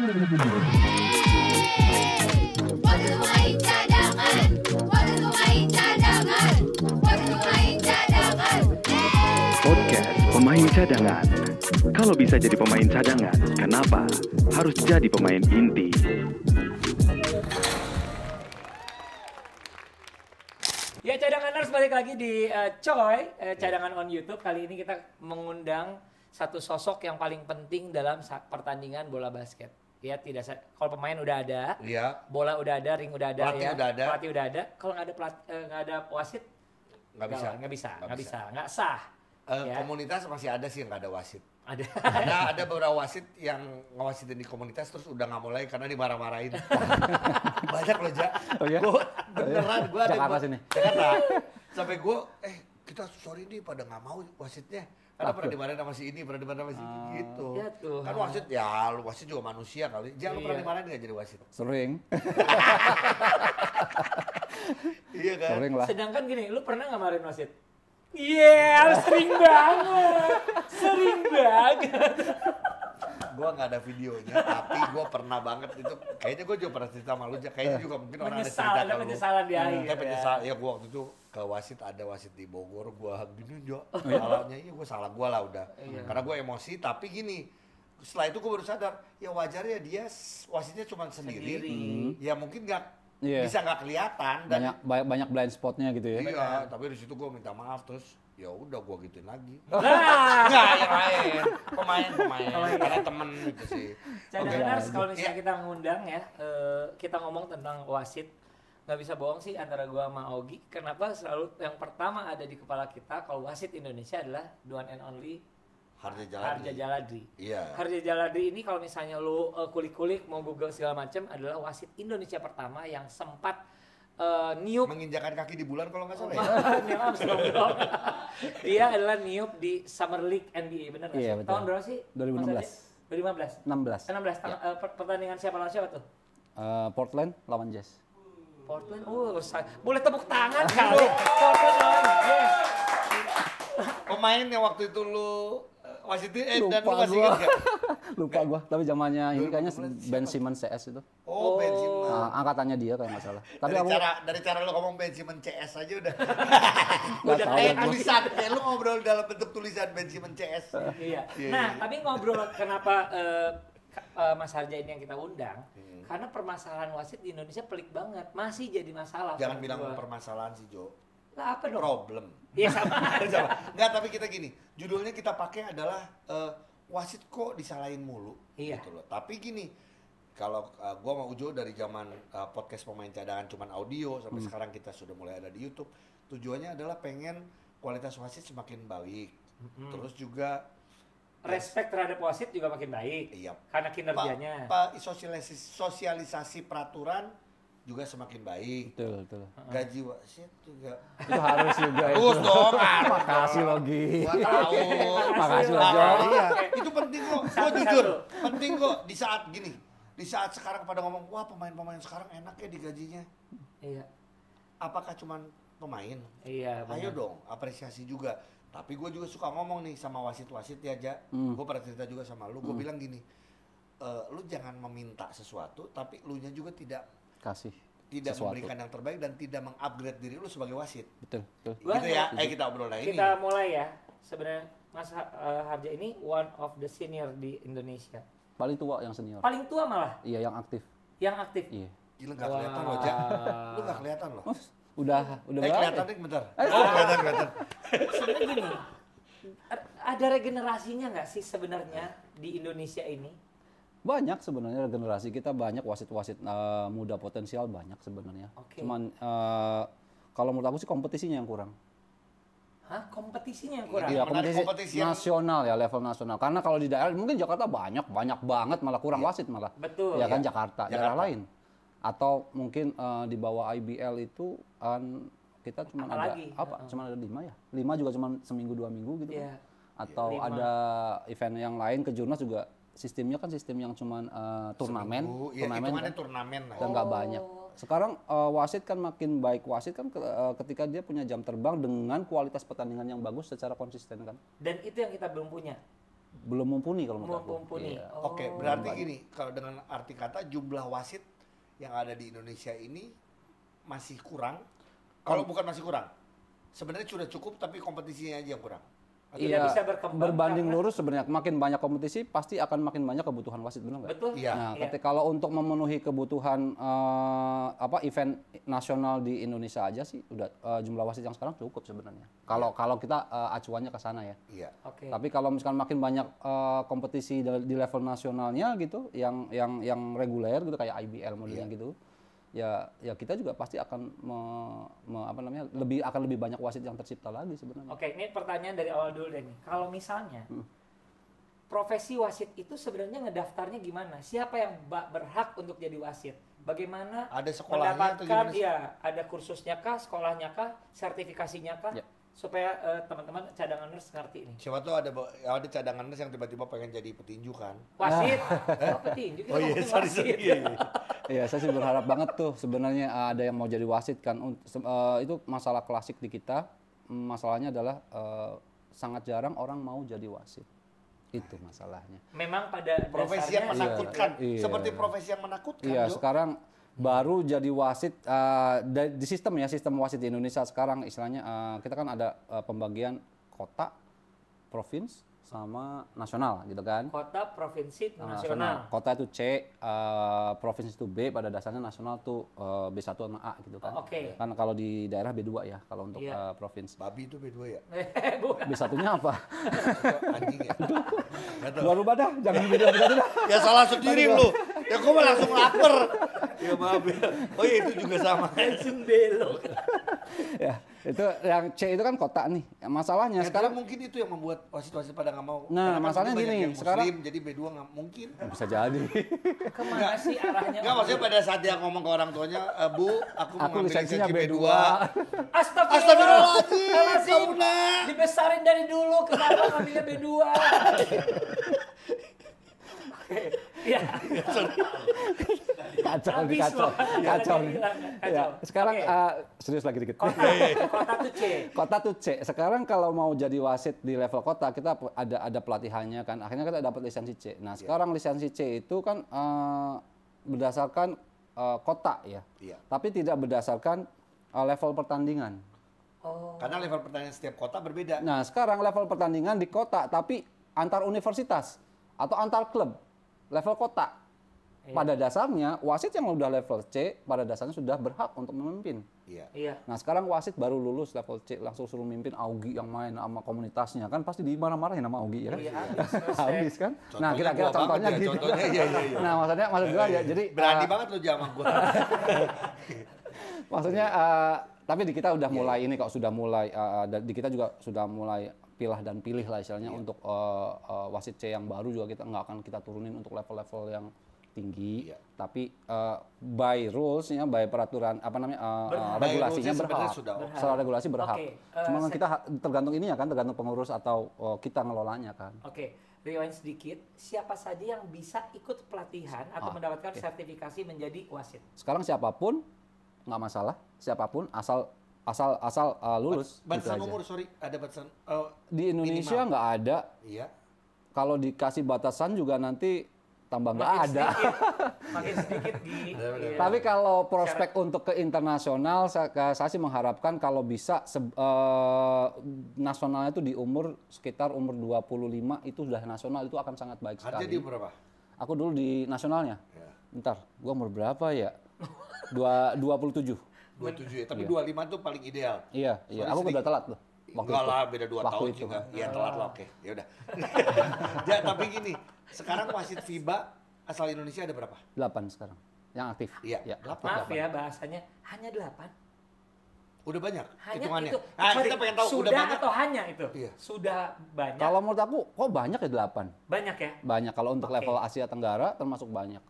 Waktu main cadangan, waktu main cadangan, waktu main cadangan. Podcast Pemain Cadangan. Kalau bisa jadi pemain cadangan, kenapa harus jadi pemain inti? Ya cadanganers, balik lagi di Coy, cadangan on YouTube. Kali ini kita mengundang satu sosok yang paling penting dalam pertandingan bola basket. Ya tidak, kalau pemain udah ada, Iya. bola udah ada, ring udah ada, Pelatih ya, udah ada. pelatih udah ada. Kalau nggak ada wasit, Nggak bisa. nggak sah. Ya. Komunitas masih ada sih yang nggak ada wasit. Ada. Ada beberapa wasit yang ngawasitin di komunitas terus udah nggak mulai karena dimarah-marahin. Banyak loh, Ja. Oh iya? Beneran gue ada. Jakarta sini. Jakarta. Sampai gue, kita sorry nih pada nggak mau wasitnya. Karena pernah dimarahin sama si ini, pernah dimarahin sama si ini gitu. Ya Tuhan. Kan wasit, lu wasit juga manusia kali. Jangan lu pernah dimarahin nggak jadi wasit? Sering. Iya kan? Sering lah. Sedangkan gini, lu pernah nggak marahin wasit? Iya, sering banget. Sering banget. Gue nggak ada videonya, tapi gue pernah banget itu. Kayaknya gue juga pernah cerita sama lu, kayaknya juga mungkin orang ada cerita Ada ke lu. penyesalan di akhir. Kayak penyesal, ya gue waktu itu ke wasit, ada wasit di Bogor, gue gini Jo, salahnya gue salah gue lah udah. Karena gue emosi, tapi gini, setelah itu gue baru sadar, ya wajar ya dia wasitnya cuma sendiri. Ya mungkin nggak bisa nggak kelihatan. Dan Banyak blind spotnya gitu ya. iya, tapi di situ gue minta maaf terus. Ya udah gue gituin lagi. Nah, Enggak, yang lain. Pemain. Karena temen gitu sih. cadanganers, kalau misalnya kita ngundang ya, kita ngomong tentang wasit, nggak bisa bohong sih antara gua sama Ogi. Kenapa selalu yang pertama ada di kepala kita kalau wasit Indonesia adalah the one and only Harja Jaladri. Iya. Harja Jaladri ini kalau misalnya lu kulik-kulik mau Google segala macam adalah wasit Indonesia pertama yang sempat niup Menginjakan kaki di bulan kalau nggak salah ya. Dia adalah niup di Summer League NBA, benar nggak Iya, sih? betul. Tahun berapa sih? 2016. 2015. 16. Pertandingan siapa lawan siapa tuh? Portland lawan Jazz. Portland. Boleh tepuk tangan kali. Portland lawan Jazz. Pemain yang waktu itu lu wasitin dan lu Lupa masih gua. ingat nggak? Lupa gua, tapi zamannya ini kayaknya 2015 Ben Simmons CS itu. Oh, Ben Simmons. Angkatannya dia kayak nggak salah. Tapi Dari cara lu ngomong Ben Simmons CS aja udah. Nggak tahu ya, gua. Tulisan, kayak lu ngobrol dalam bentuk tulisan Ben Simmons CS. Iya. Nah, tapi ngobrol kenapa Mas Harja ini yang kita undang? Karena permasalahan wasit di Indonesia pelik banget, masih jadi masalah. Jangan menurut bilang gua. permasalahan sih, Jo. Lah apa dong? Problem. Iya sama aja. Enggak, tapi kita gini, judulnya kita pakai adalah wasit kok disalahin mulu. Iya. Gitu loh. Tapi gini, kalau gua sama Ujo dari zaman podcast pemain cadangan cuman audio sampai sekarang kita sudah mulai ada di YouTube, tujuannya adalah pengen kualitas wasit semakin baik. Terus juga Respect terhadap wasit juga makin baik. iya, Karena kinerjanya. sosialisasi peraturan juga semakin baik. betul. Gaji wasit juga Itu harus juga itu. harus dong, harus Makasih dong. Logi. Gua tahu. Makasih Nah, Logi. iya, itu penting kok. Gua Satu-satu. jujur, penting kok di saat gini. Di saat sekarang pada ngomong, wah pemain-pemain sekarang enak ya digajinya. Iya. Apakah cuman pemain? Iya, Ayo benar. dong, apresiasi juga. Tapi gue juga suka ngomong nih sama wasit-wasit ya, Ja. Gue pernah cerita juga sama lu, gue bilang gini, lu jangan meminta sesuatu, tapi lu nya juga tidak Kasih sesuatu. memberikan yang terbaik dan tidak mengupgrade diri lu sebagai wasit. Betul. Gua- Gitu ya, kita obrol ini. Kita mulai ya. Sebenarnya Mas Harja ini one of the senior di Indonesia. Paling tua yang senior. Paling tua malah Iya, yang aktif. yang aktif. Iya. Gila gak kelihatan loh, Ja. Lu gak kelihatan loh. Udah berapa? Kelihatan nih bentar. Kelihatan. Sebenarnya gini, ada regenerasinya nggak sih sebenarnya di Indonesia ini? Banyak sebenarnya generasi kita, banyak wasit-wasit muda potensial banyak sebenarnya. Oke. Cuman kalau menurut aku sih kompetisinya yang kurang. Hah? Kompetisinya yang kurang? Iya, Menarik kompetisi kompetisi yang- nasional ya, level nasional. Karena kalau di daerah mungkin Jakarta banyak banget malah kurang wasit malah. Betul. Ya kan Iya. Jakarta, daerah lain. Atau mungkin di bawah IBL itu kita cuma ada Apalagi? Cuma ada 5 ya. 5 juga cuma seminggu 2 minggu gitu Iya. kan. Atau 5. ada event yang lain ke Jurnas juga sistemnya kan sistem yang cuma turnamen, Ya, hitungannya kan. turnamen lah. Dan nggak banyak. Sekarang wasit kan makin baik, wasit kan ketika dia punya jam terbang dengan kualitas pertandingan yang bagus secara konsisten kan. Dan itu yang kita belum punya. belum mumpuni kalau menurut aku. Mumpuni. Iya. Oh. Oke, berarti gini, kalau dengan arti kata jumlah wasit yang ada di Indonesia ini masih kurang. Kalau bukan masih kurang, sebenarnya sudah cukup tapi kompetisinya aja yang kurang. Tidak bisa berkembang berbanding karena- lurus sebenarnya makin banyak kompetisi pasti akan makin banyak kebutuhan wasit, benar nggak? Betul. Iya. Nah, Iya. kalau untuk memenuhi kebutuhan event nasional di Indonesia aja sih udah jumlah wasit yang sekarang cukup sebenarnya. Kalau kita acuannya ke sana ya. Iya. Oke. Tapi kalau misalkan makin banyak kompetisi di level nasionalnya gitu, yang reguler gitu kayak IBL modelnya gitu, ya kita juga pasti akan lebih banyak wasit yang tercipta lagi sebenarnya. Oke, ini pertanyaan dari awal dulu deh nih. Kalau misalnya profesi wasit itu sebenarnya ngedaftarnya gimana? Siapa yang berhak untuk jadi wasit? Bagaimana Ada sekolahnya atau gimana mendapatkan? sih? Iya, ada kursusnya kah, sekolahnya kah, sertifikasinya kah? Ya. Supaya teman-teman cadanganers ngerti ini. Siapa tuh ada cadanganers yang tiba-tiba pengen jadi petinju kan? Wasit, oh petinju kita ngomongin wasit. Iya, saya sih berharap banget tuh sebenarnya ada yang mau jadi wasit kan. Itu masalah klasik di kita. Masalahnya adalah sangat jarang orang mau jadi wasit. Itu masalahnya. Memang pada Profesi yang dasarnya menakutkan, Iya. seperti profesi yang menakutkan. Iya, Jo. sekarang baru jadi wasit di sistem wasit di Indonesia sekarang istilahnya kita kan ada pembagian kota, provinsi sama nasional gitu kan. kota, provinsi, nasional. Kota itu C, provinsi itu B, pada dasarnya nasional tuh B1 sama A gitu kan. Oh, oke. Kan kalau di daerah B2 ya kalau untuk Iya. provinsi. Babi itu B2 ya? Bukan. B1-nya apa? Anjing ya? Nggak tahu. Luar rubah dah, jangan B2 dah. Ya salah sendiri lu. Ya gua mah langsung lapar. Ya maaf ya. Oh iya itu juga sama. Langsung belok. Ya, itu yang C itu kan kota nih. Masalahnya Ya, sekarang mungkin itu yang membuat wasit-wasit pada nggak mau. Nah, Karena kan masalahnya banyak gini, yang sekarang- Muslim, jadi B2 nggak mungkin. bisa jadi. Kemana sih arahnya? Enggak, maksudnya pada saat dia ngomong ke orang tuanya, Bu, aku mau Aku ngambil lisensinya lisensi B2. Astagfirullahaladzim, kamu nah. Dibesarin dari dulu, kenapa ngambilnya B2? Iya. Kacau nih, Habis kacau. loh. Kacau nih. Kacau. Ya, sekarang Oke. serius lagi dikit. Kota tuh C. Kota tuh C. Sekarang kalau mau jadi wasit di level kota kita ada pelatihannya kan. Akhirnya kita dapat lisensi C. Nah, sekarang lisensi C itu kan berdasarkan kota ya. Iya. Tapi tidak berdasarkan level pertandingan. Oh. Karena level pertandingan setiap kota berbeda. Nah, sekarang level pertandingan di kota tapi antar universitas atau antar klub level kota. Iya. Pada dasarnya wasit yang udah level C pada dasarnya sudah berhak untuk memimpin. Iya. Iya. Nah, sekarang wasit baru lulus level C langsung suruh mimpin Augie yang main sama komunitasnya kan pasti dimarah-marahin sama Augie ya kan? Iya, Habis kan? Nah, Contohnya kira-kira gua contohnya banget ya, gitu. contohnya, iya. Nah, maksud gua ya jadi Berani banget lu sama gua. maksudnya tapi di kita udah mulai ini kok sudah mulai di kita juga sudah mulai pilah dan pilih lah istilahnya untuk wasit C yang baru juga kita nggak akan kita turunin untuk level-level yang tinggi, Iya. tapi by rules-nya, by peraturan regulasinya By rules-nya sebenarnya berhak. sudah oke. Secara regulasi berhak. Oke, Cuma kan saya- kita tergantung ini ya kan, tergantung pengurus atau kita ngelolanya kan. Oke, rewind sedikit. Siapa saja yang bisa ikut pelatihan atau mendapatkan sertifikasi menjadi wasit? Sekarang siapapun nggak masalah, siapapun asal lulus. gitu Batasan aja. umur, sorry, ada batasan. Di Indonesia minimal. nggak ada. Iya. Kalau dikasih batasan juga nanti tambah nggak Makin ada. sedikit. Makin sedikit di. Iya. Tapi kalau prospek untuk ke internasional, saya sih mengharapkan kalau bisa nasionalnya itu di sekitar umur 25 itu sudah nasional, itu akan sangat baik Harga sekali. di berapa? Aku dulu di nasionalnya. Ya. Bentar, gua umur berapa ya? 27. 27 ya, tapi 25 tuh paling ideal. Iya. Sorry, Aku sedikit. udah telat loh. Enggak lah, beda 2 Waktu tahun itu. juga. Iya, telat lah, oke. Ya udah. Ya, tapi gini, sekarang wasit FIBA asal Indonesia ada berapa? 8 sekarang yang aktif. Iya, Ya, 8. Maaf ya bahasanya hanya 8. Udah banyak Hanya hitungannya. itu. Nah, Sorry, kita pengen tahu sudah udah banyak. atau hanya itu? Iya. Sudah banyak. Kalau menurut aku kok banyak ya 8. Banyak ya? Banyak kalau untuk Oke. level Asia Tenggara termasuk banyak.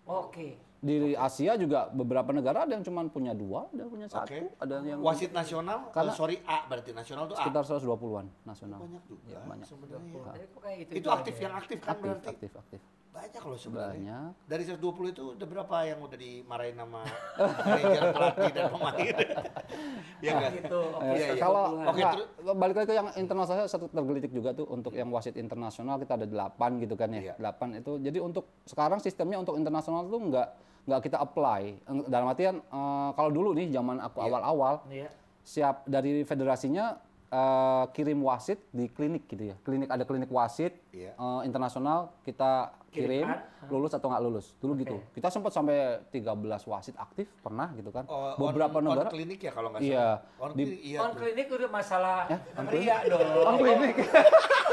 Oke. Di Asia juga beberapa negara ada yang cuma punya 2, ada yang punya 1, Oke. ada yang Wasit nasional, Karena- sorry A, berarti nasional tuh A. sekitar 120-an nasional. Banyak juga Ya, banyak. sebenarnya. Tapi kok kayak Itu aja aktif ya? yang aktif kan berarti. Aktif. Banyak loh sebenarnya. Banyak. Dari 120 itu udah berapa yang udah dimarahin sama manajer, pelatih dan pemain? Ya enggak? Gitu. Oke. Iya, iya. Kalau Oke, enggak, balik lagi ke yang internasional satu tergelitik juga tuh untuk yang wasit internasional kita ada 8 gitu kan Iya. ya. 8 itu. Jadi untuk sekarang sistemnya untuk internasional tuh nggak kita apply. Dalam artian kalau dulu nih zaman aku awal-awal Iya. siap dari federasinya kirim wasit di klinik gitu ya. Ada klinik wasit Iya. internasional kita kirim Kirimkan. lulus atau nggak lulus. Dulu gitu. Kita sempat sampai 13 wasit aktif pernah gitu kan. Beberapa negara. On klinik ya kalau nggak Iya. salah. On klinik, iya. On klinik udah masalah on pria dong. On klinik.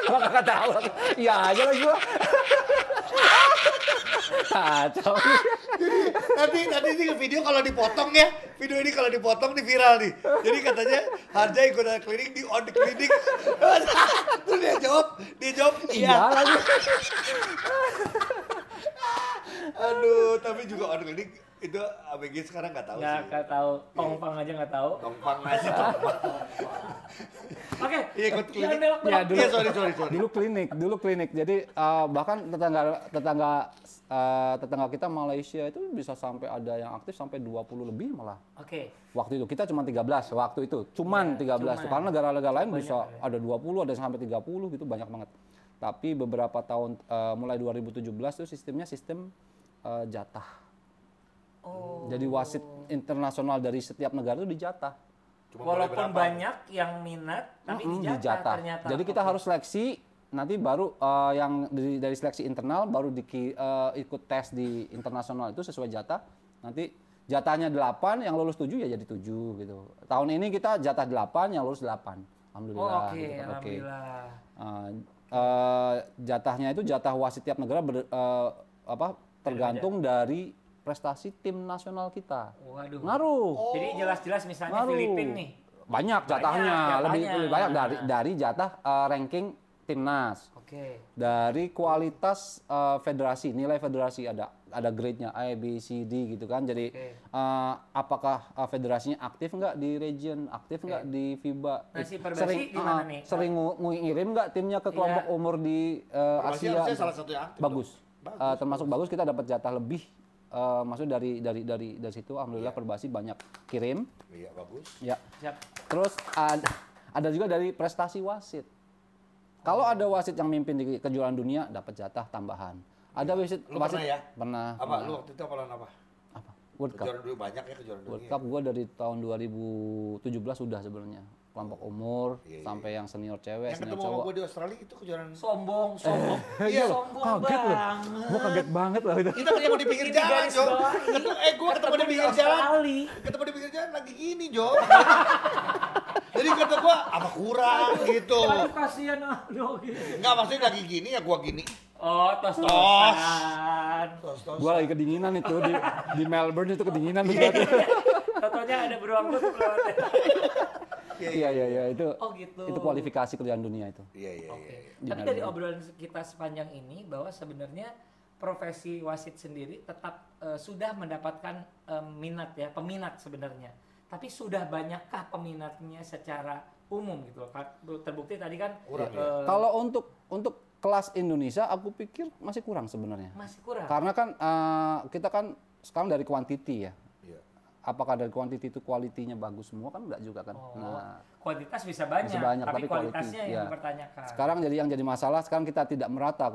Gua nggak tahu. Iya aja lagi gua. Kacau. Nanti ini video kalau dipotong ya, video ini kalau dipotong di viral nih. Jadi katanya Harja ikut klinik di on klinik. Terus dia jawab Iya lagi. Aduh, tapi juga on klinik itu ABG sekarang nggak tahu sih. Nggak tahu. Tongpang aja nggak tahu. Tongpang aja tongpang. Oke. Iya, ikut klinik. Jangan belok-belok. Ya, dulu, Iya, sorry. dulu klinik. Jadi bahkan tetangga kita Malaysia itu bisa sampai ada yang aktif sampai 20 lebih malah. Oke. Waktu itu kita cuma 13 waktu itu. Cuman 13 tuh. Karena negara-negara lain Banyak bisa ya. ada 20, ada sampai 30 gitu, banyak banget. Tapi beberapa tahun mulai 2017 tuh sistem jatah. Oh. Jadi wasit internasional dari setiap negara itu dijatah. Cuma boleh Walaupun berapa? banyak yang minat, tapi dijatah ternyata. Jadi kita Oke. harus seleksi, nanti baru yang dari seleksi internal baru ikut tes di internasional itu sesuai jatah. Nanti jatahnya 8, yang lulus 7 ya jadi 7 gitu. Tahun ini kita jatah 8, yang lulus 8. Alhamdulillah. Oh, oke, gitu kan. alhamdulillah. Jatahnya itu jatah wasit tiap negara tergantung dari prestasi tim nasional kita. Waduh. Ngaruh. Jadi jelas-jelas misalnya Ngaruh. Filipina nih. Banyak jatahnya, lebih banyak dari jatah ranking timnas. Oke. Dari kualitas federasi, nilai federasi ada grade-nya A, B, C, D gitu kan. Jadi apakah federasinya aktif nggak di region, aktif nggak di FIBA? Nah, si Perbasi gimana nih? Sering ngirim nggak timnya ke kelompok umur di Perbasi Asia? harusnya salah satu yang aktif Bagus. Termasuk bagus, kita dapat jatah lebih. Maksudnya dari situ alhamdulillah Perbasi banyak kirim. Iya, bagus. Ya. Siap. Terus ada juga dari prestasi wasit. Kalau ada wasit yang mimpin di kejuaraan dunia dapat jatah tambahan. Ada wasit Lu pernah ya? Pernah. Apa pernah. lu waktu itu apalan apa? Apa? World Cup. Kejuaraan dulu banyak ya kejuaraan World dunia. Cup gua dari tahun 2017 sudah sebenarnya. Kelompok umur sampai yang senior cewek, Yang senior ketemu sama cowok. gue di Australia itu kejuaraan. Sombong. Iya, sombong kaget loh. banget. Gua kaget banget loh itu. Kita ketemu di pinggir Ini jalan, garis Jo. bawahi. Gue ketemu di pinggir jalan. Australia. Ketemu di pinggir jalan lagi gini, Jo. Jadi kata gue, apa kurang gitu. Aduh kasihan aduh gitu. Enggak, maksudnya lagi gini ya gue gini. Oh, tos-tosan. Tos. Gua lagi kedinginan itu di Melbourne itu kedinginan Iya, banget. Totonya ada beruang tuh kelewatnya. Iya itu. Oh gitu. Itu kualifikasi kejuaraan dunia itu. Iya. Oke. Di Tapi Melbourne. dari obrolan kita sepanjang ini bahwa sebenarnya profesi wasit sendiri tetap sudah mendapatkan minat ya, peminat sebenarnya. Tapi sudah banyakkah peminatnya secara umum gitu loh? Terbukti tadi kan Kurang Kalau untuk kelas Indonesia aku pikir masih kurang sebenarnya. masih kurang. Karena kan kita kan sekarang dari kuantiti ya. Iya. Apakah dari kuantiti itu kualitinya bagus semua kan enggak juga kan. Oh, Nah, kuantitas bisa banyak, bisa banyak, tapi tapi kualitasnya quality, yang ya. dipertanyakan. sekarang yang jadi masalah sekarang kita tidak merata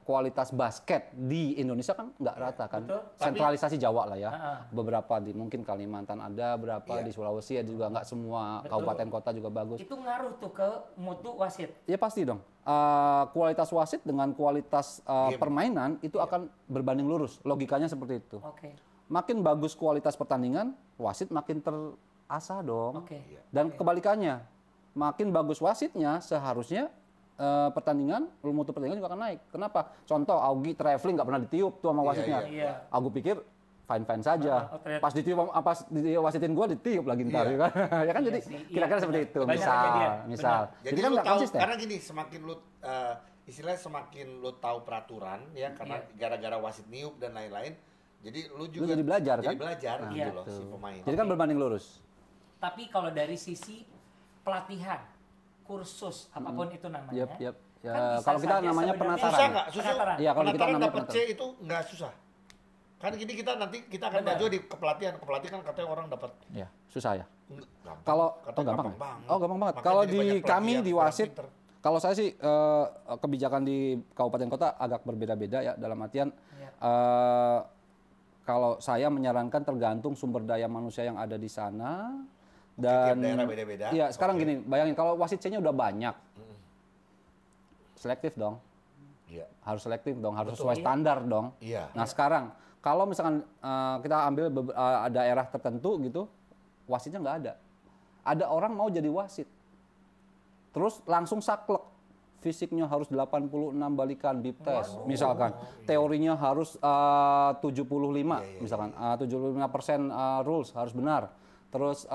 kualitas basket di Indonesia kan nggak rata kan. Betul. Sentralisasi Jawa lah ya. Ha-ha. Beberapa di mungkin Kalimantan ada, berapa Iya. di Sulawesi ada juga nggak semua Betul. kabupaten kota juga bagus. Itu ngaruh tuh ke mutu wasit. Ya pasti dong. Kualitas wasit dengan kualitas permainan itu akan berbanding lurus. Logikanya seperti itu. Oke. Makin bagus kualitas pertandingan, wasit makin terasah dong. Oke. Dan kebalikannya, makin bagus wasitnya seharusnya pertandingan, mutu pertandingan juga akan naik. Kenapa? Contoh, Augie traveling nggak pernah ditiup tuh sama wasitnya. Iya. Aku pikir fine-fine saja. ternyata. Pas ditiup, pas diwasitin gue ditiup lagi ntar, ya kan? Ya kan jadi sih. kira-kira Iya, seperti benar. itu. Banyak Misal. kejadian. Jadi kan lu nggak tahu konsisten. karena gini, semakin lu istilahnya semakin lu tahu peraturan ya karena gara-gara wasit niup dan lain-lain. Jadi lu juga jadi belajar kan? Jadi belajar Nah, gitu Iya. loh si pemain. Jadi kan berbanding lurus. Tapi kalau dari sisi pelatihan, kursus apapun itu namanya, Yap. Ya, Kan bisa kalau kita saja namanya sebenarnya. penataran. Susah nggak? Susah. Penataran. Iya, kalau kita Penataran namanya dapat C penataran. itu nggak susah. Kan gini nanti kita akan Benar. maju di kepelatihan. Kepelatihan kan katanya orang dapat Ya, susah ya. gampang. Kalau Katanya gampang. Ya? banget. Oh, gampang banget. Makanya Kalau jadi di banyak kami pelatihan, di orang wasit, pinter. kalau saya sih kebijakan di kabupaten kota agak berbeda-beda ya, dalam artian Iya. kalau saya menyarankan tergantung sumber daya manusia yang ada di sana tiap dan daerah beda-beda. Iya, sekarang Oke. gini, bayangin kalau wasit C-nya udah banyak. Selektif dong. Iya. Harus selektif dong, harus Betul. sesuai standar dong. Iya. Nah, sekarang kalau misalkan kita ambil daerah tertentu gitu, wasitnya nggak ada. Ada orang mau jadi wasit. Terus langsung saklek. Fisiknya harus 86 balikan bip test, misalkan. Teorinya harus 75, misalkan. 75% rules harus benar. Terus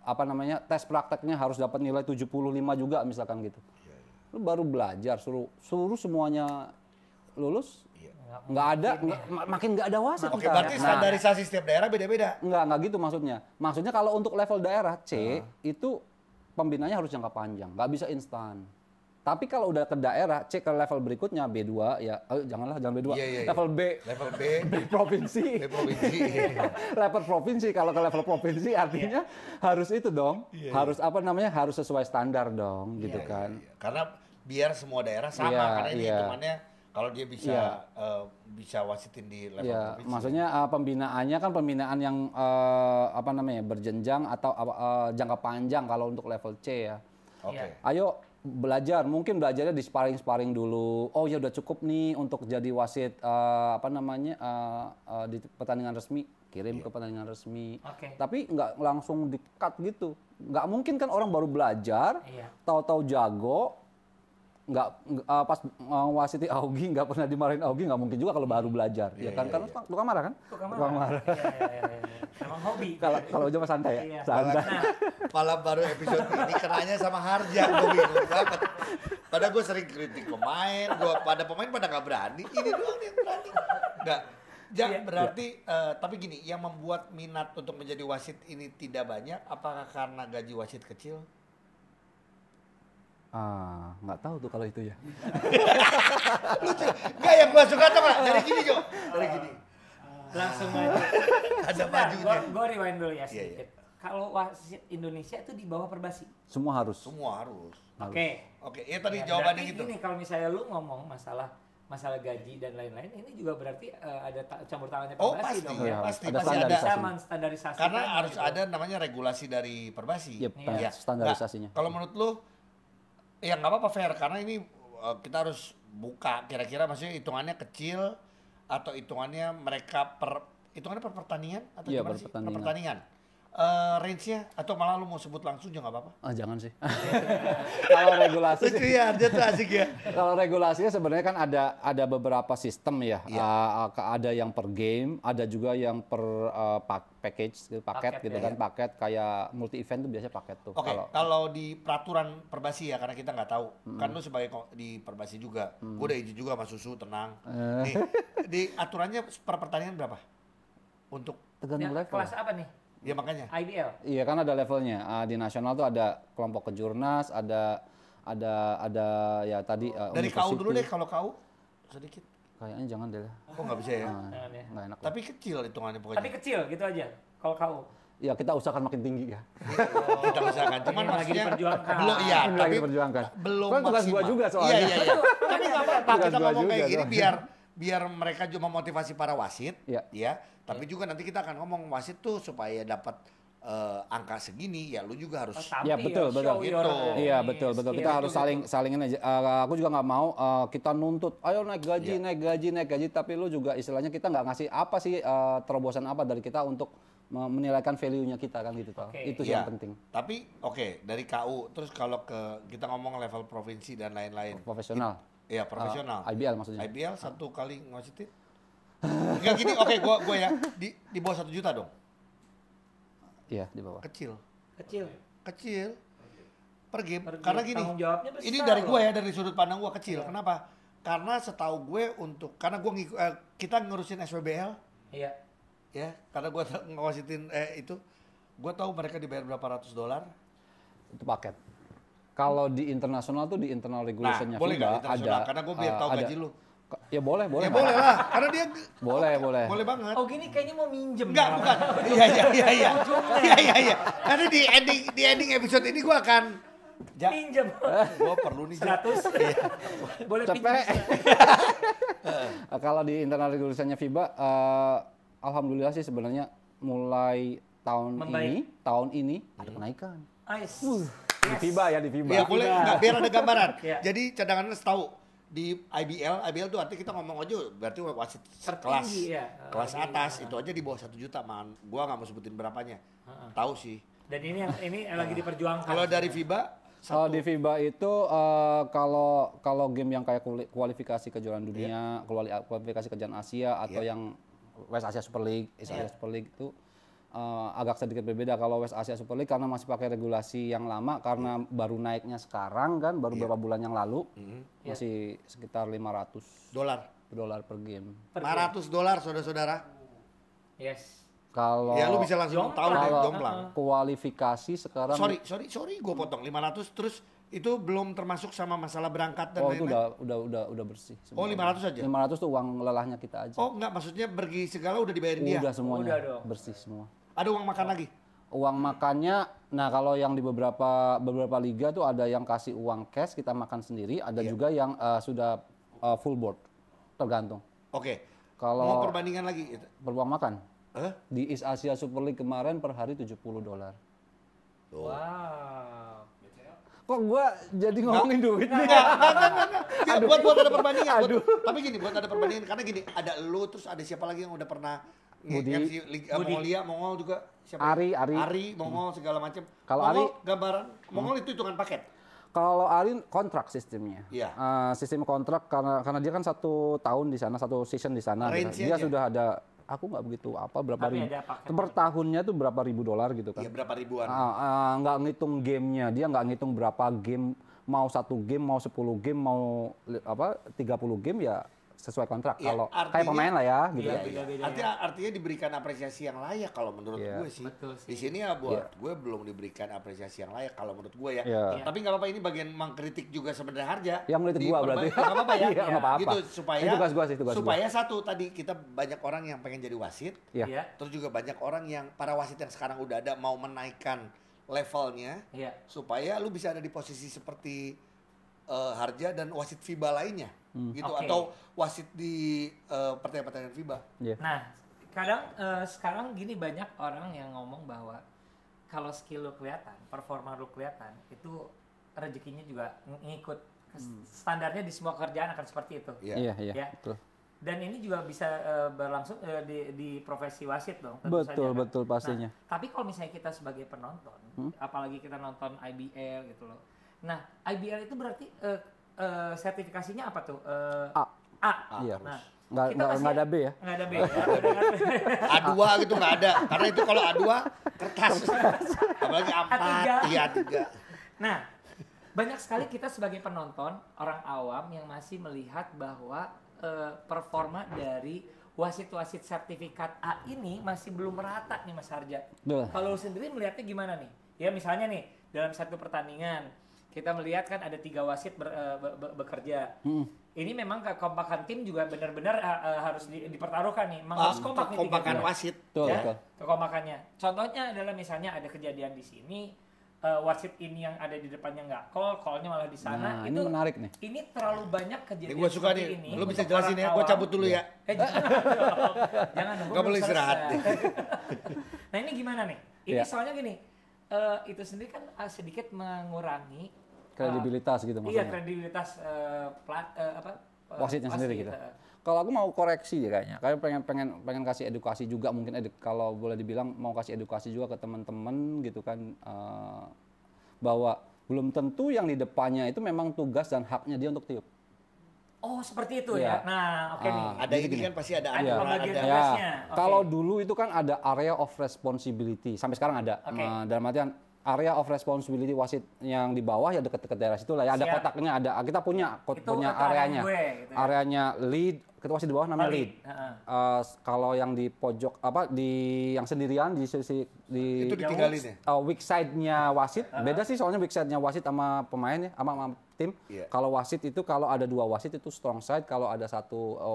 apa namanya? Tes prakteknya harus dapat nilai 75 juga misalkan gitu. Lu baru belajar, suruh semuanya lulus, nggak ada, makin nggak ada wasit. Oke, ntar. berarti Nah, standarisasi setiap daerah beda-beda. nggak gitu maksudnya. Maksudnya kalau untuk level daerah C itu pembinaannya harus jangka panjang, nggak bisa instan. Tapi kalau udah ke daerah C ke level berikutnya B2 ya, jangan B2, Iya, iya, iya. level B, Level B, B provinsi. B provinsi. Level provinsi, kalau ke level provinsi artinya harus itu dong, harus apa namanya, harus sesuai standar dong, gitu Iya, kan. iya, iya. Karena biar semua daerah sama, Iya, karena ini iya. hitungannya kalau dia bisa Iya. bisa wasitin di level Ya, provinsi. maksudnya pembinaannya kan pembinaan yang apa namanya berjenjang atau jangka panjang kalau untuk level C ya. Oke. Iya. Ayo belajar, mungkin belajarnya di sparring dulu. Oh ya udah cukup nih untuk jadi wasit apa namanya di pertandingan resmi, kirim ke pertandingan resmi. Oke. Tapi nggak langsung di-cut gitu. Nggak mungkin kan orang baru belajar, Iya. tahu-tahu jago, nggak pas wasiti Augie nggak pernah dimarahin Augie, nggak mungkin juga kalau baru belajar, ya kan? Karena tukang marah kan? Tukang Tukang marah. Iya. Emang hobi. Kalau Ujo mah santai ya, Iya. santai. Malah baru episode ini kenanya sama Harja, gue bingung banget. Padahal gue sering kritik pemain, pada pemain pada nggak berani, ini doang yang berani. Nggak. Iya. Berarti, tapi gini, yang membuat minat untuk menjadi wasit ini tidak banyak, apakah karena gaji wasit kecil? Nggak tahu tuh kalau itu ya. Nggak, yang gue suka tuh nggak? Dari gini Jo, dari gini. Langsung maju. Ada majunya. Gue rewind dulu ya Iya, sedikit. Kalau wasit Indonesia itu di bawah Perbasi. Semua harus. Semua harus. Oke. Oke, ya tadi Ya, jawabannya berarti gitu. Gini, kalau misalnya lu ngomong masalah gaji dan lain-lain, ini juga berarti ada campur tangannya Oh Perbasi pasti, dong. Iya, pasti, ada pasti ada. standarisasi. Bisa menstandarisasi. Karena harus ada namanya regulasi dari Perbasi. Yep, Iya. standarisasinya. Nggak, kalau menurut lu, ya nggak apa-apa fair karena ini kita harus buka kira-kira maksudnya hitungannya kecil atau hitungannya mereka hitungannya per pertandingan atau Iya, gimana per sih? pertandingan. Per pertandingan. Range-nya atau malah lu mau sebut langsung juga nggak apa-apa. Jangan sih. Kalau regulasi sih, Lucu ya, dia tuh asik ya. kalau regulasinya sebenarnya kan ada beberapa sistem ya. Iya. Ada yang per game, ada juga yang per package, gitu, paket Paket, gitu ya. kan, paket kayak multi event tuh biasanya paket tuh. Oke, kalau di peraturan Perbasi ya karena kita nggak tahu. Kan lu sebagai di Perbasi juga. Gue udah izin juga sama Susu, tenang. Nih, di aturannya per pertandingan berapa? Untuk tergantung level. Kelas apa nih? ya makanya. IBL. Iya kan ada levelnya. Di nasional tuh ada kelompok kejurnas, ada ya tadi Dari KU dulu university. deh kalau KU sedikit. Kayaknya jangan deh lah. Kok nggak bisa ya? Jangan ya. Nggak enak. lah. Tapi kecil hitungannya pokoknya. Tapi kecil gitu aja. Kalau kau. Ya kita usahakan makin tinggi ya. Kita usahakan. Cuman Ini lagi maksudnya diperjuangkan. belum iya, Ini lagi tapi diperjuangkan. belum Kan tugas gua maksimal. juga soalnya. Iya. Tapi nggak apa-apa Tugas kita gua ngomong juga kayak gini soalnya. biar mereka juga memotivasi para wasit, Iya. ya. Tapi juga nanti kita akan ngomong wasit tuh supaya dapat angka segini, ya lu juga harus. Ya, betul, betul. Gitu. Iya betul. skill. Kita harus saling ini. Aku juga nggak mau kita nuntut, ayo naik gaji, tapi lu juga istilahnya kita nggak ngasih apa sih terobosan apa dari kita untuk menilaikan value-nya kita kan gitu toh. Oke. Itu sih Iya. yang penting. Tapi oke, dari KU terus kalau kita ngomong level provinsi dan lain-lain. Profesional. Iya, profesional. IBL maksudnya. IBL satu kali ngasitin. Enggak gini, oke, gua ya di bawah 1 juta dong. Iya di bawah. Kecil. Kecil. Per game. Per game. Karena gini, Tanggung jawabnya besar ini dari gua loh. ya, dari sudut pandang gua kecil. Kenapa? Karena setahu gue karena gua kita ngurusin SWBL Iya. ya, karena gua ngawasitin itu, gua tahu mereka dibayar berapa ratus dolar. Itu paket. Kalau di internasional tuh di internal Nah, regulationnya boleh nggak FIBA internasional? ada. Karena gue biar tahu ada. gaji lu. Ya boleh, boleh. Ya boleh lah, karena dia Boleh, boleh. boleh banget. Oh gini kayaknya mau minjem. Enggak, bukan. Iya. Iya. Karena di ending episode ini gue akan Minjem. gue perlu nih 100. Boleh Cepet. pinjam. Kalau di internal regulationnya FIBA, alhamdulillah sih sebenarnya mulai Membaik. tahun ini ada kenaikan. Ais. Di FIBA ya, di FIBA. Iya boleh, nggak, biar ada gambaran. Iya. Jadi cadangannya tahu di IBL tuh artinya kita ngomong aja berarti wasit kelas Tertinggi, ya. kelas atas itu aja di bawah 1 juta man. Gua nggak mau sebutin berapanya. Tahu sih. Dan ini lagi diperjuangkan. Kalau dari FIBA Kalau di FIBA itu kalau game yang kayak kualifikasi kejuaraan dunia, kualifikasi kejuaraan Asia atau yang West Asia Super League, East Asia Super League itu agak sedikit berbeda. Kalau West Asia Super League karena masih pakai regulasi yang lama karena baru naiknya sekarang kan, baru beberapa bulan yang lalu, masih sekitar $500 per game. $500 saudara-saudara. Yes. Kalau Ya lu bisa langsung tahu deh kalau jomplang. kualifikasi sekarang Sorry gue potong 500 terus itu belum termasuk sama masalah berangkat dan itu lain-lain. udah bersih. Oh, 500 aja? 500 tuh uang lelahnya kita aja. Oh enggak, maksudnya pergi segala udah dibayarin dia. Udah semuanya Udah dong. bersih semua. Ada uang makan lagi? Uang makannya, nah kalau yang di beberapa liga tuh ada yang kasih uang cash kita makan sendiri, ada juga yang sudah full board, tergantung. Oke. Kalau Mau perbandingan lagi? beruang makan Hah? di East Asia Super League kemarin per hari $70. Wow. Kok gua jadi ngomongin duit nih? Enggak, buat ada perbandingan. Tapi gini, buat ada perbandingan karena gini, ada lu terus ada siapa lagi yang udah pernah Budi. yang si Mongolia, Mongol juga siapa? Ari. Mongol segala macam. Kalau Mongol, Ari- gambaran Mongol itu hitungan paket. Kalau Arin kontrak sistemnya, Iya. Sistem kontrak karena dia kan 1 tahun di sana, 1 season di sana, gitu. Range-nya Dia aja. sudah ada, aku nggak begitu berapa Tapi ribu, ada paket. per tahunnya tuh berapa ribu dolar gitu kan. Iya, berapa ribuan. Nggak ngitung gamenya, dia nggak ngitung berapa game, mau 1 game, mau 10 game, mau 30 game ya sesuai kontrak. Iya, Kalau kayak artinya- pemain lah ya, gitu. Iya, ya. beda-beda Artinya diberikan apresiasi yang layak kalau menurut Iya. gue sih. Betul sih. Di sini ya buat gue belum diberikan apresiasi yang layak kalau menurut gue ya. Iya. Tapi nggak apa-apa, ini bagian mengkritik juga sebenarnya Harja. Yang ngelitik gua berarti. Nggak apa-apa ya. Iya, nggak apa-apa. Gitu supaya Itu tugas gua sih, tugas supaya satu tadi kita banyak orang yang pengen jadi wasit. Iya. Iya. Terus juga banyak orang yang para wasit yang sekarang udah ada mau menaikkan levelnya Iya. supaya lu bisa ada di posisi seperti Harja dan wasit FIBA lainnya gitu Oke. atau wasit di pertandingan FIBA. Iya. Nah, sekarang gini banyak orang yang ngomong bahwa kalau skill lu kelihatan, performa lu kelihatan, itu rezekinya juga ngikut. Standarnya di semua kerjaan akan seperti itu. Iya, Ya. betul. Dan ini juga bisa berlangsung di profesi wasit dong. tentu saja, kan? Betul pastinya. Nah, tapi kalau misalnya kita sebagai penonton, apalagi kita nonton IBL gitu loh. Nah, IBL itu berarti sertifikasinya apa tuh? A. Iya. Nah, Nggak kita nggak ada B ya. Nggak ada B. Ya. Udah nggak ada. A2 gitu nggak ada, karena itu kalau A2 kertas, apalagi A4, A3. iya A3. Nah, banyak sekali kita sebagai penonton, orang awam yang masih melihat bahwa performa dari wasit-wasit sertifikat A ini masih belum merata nih Mas Harja. Betul. Kalau lu sendiri melihatnya gimana nih? Ya misalnya nih, dalam satu pertandingan, kita melihat kan ada 3 wasit bekerja. Ini memang kekompakan tim juga benar-benar harus dipertaruhkan nih. Memang harus kompak nih Kekompakan tiga-tiga. wasit. Betul, Ya, betul. kekompakannya. Contohnya adalah misalnya ada kejadian di sini, wasit ini yang ada di depannya nggak call-nya malah di sana. Nah, ini menarik nih. Ini terlalu banyak kejadian Gue suka seperti nih, ini. lu bisa untuk jelasin orang ya, gue awam. cabut dulu ya. Jangan dong. Jangan dong. gua Nggak belum boleh istirahat selesai. nih. Nah ini gimana nih? Ini Iya. soalnya gini, itu sendiri kan sedikit mengurangi Kredibilitas gitu iya maksudnya. kredibilitas Wasitnya sendiri gitu. wasit. Kalau aku mau koreksi ya kayaknya, kayak pengen kasih edukasi juga mungkin kalau boleh dibilang mau kasih edukasi juga ke teman-teman gitu kan bahwa belum tentu yang di depannya itu memang tugas dan haknya dia untuk tiup. Oh seperti itu Iya. ya. Nah oke nih. Ada ini kan pasti ada Ada aturan, pembagian ada. tugas. Ya, Tugasnya, oke. kalau dulu itu kan ada area of responsibility sampai sekarang ada. Oke. Dalam artian area of responsibility wasit yang di bawah ya dekat-dekat daerah situ lah ya ada Siap. kotaknya ada kita punya Itu punya area areanya gue, gitu ya. areanya lead ketua wasit di bawah namanya lead. Kalau yang di pojok yang sendirian di sisi itu ditinggalin ya? Weak side-nya wasit beda sih, soalnya weak side-nya wasit sama pemain ya, sama tim. Kalau wasit itu kalau ada 2 wasit itu strong side, kalau ada 1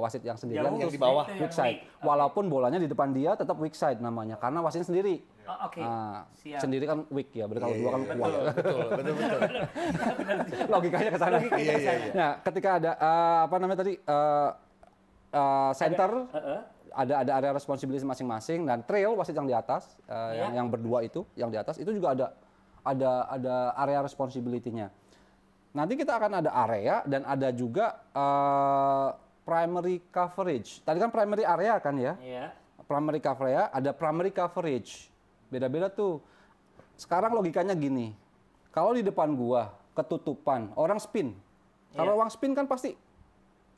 wasit yang sendirian yang itu di bawah weak side. Walaupun bolanya di depan dia tetap weak side namanya karena wasitnya sendiri. Sendiri kan weak ya, berarti kalau 2 kan kuat. Betul. Logikanya ke sana. Nah, ketika ada center ada area responsibility masing-masing dan trail wasit yang di atas yang berdua itu yang di atas itu juga ada area responsibility-nya. Nanti kita akan ada area dan ada juga primary coverage. Tadi kan primary area kan ya? Iya. Primary coverage, ada primary coverage. Beda-beda tuh. Sekarang logikanya gini. Kalau di depan gua ketutupan, orang spin. Kalau orang spin kan pasti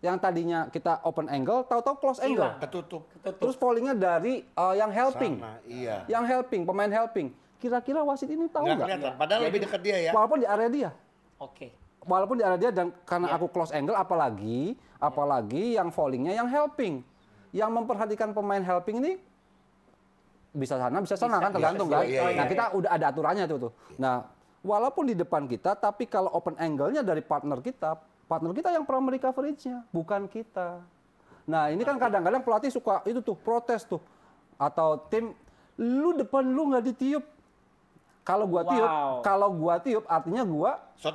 yang tadinya kita open angle, tahu-tahu close angle. Ketutup. Terus fallingnya dari yang helping. Sana, iya. Yang helping, pemain helping. Kira-kira wasit ini tahu nggak? Kelihatan. Padahal lebih dekat dia ya. Walaupun di area dia. Oke. Walaupun di area dia dan karena aku close angle, apalagi yang fallingnya yang helping. Yang memperhatikan pemain helping ini bisa sana kan tergantung kan. Nah kita udah ada aturannya tuh. Nah walaupun di depan kita, tapi kalau open angle-nya dari partner kita yang primary coverage-nya, bukan kita. Nah ini kan kadang-kadang pelatih suka itu tuh protes tuh, atau tim lu depan lu nggak ditiup. Kalau gua tiup artinya gua sok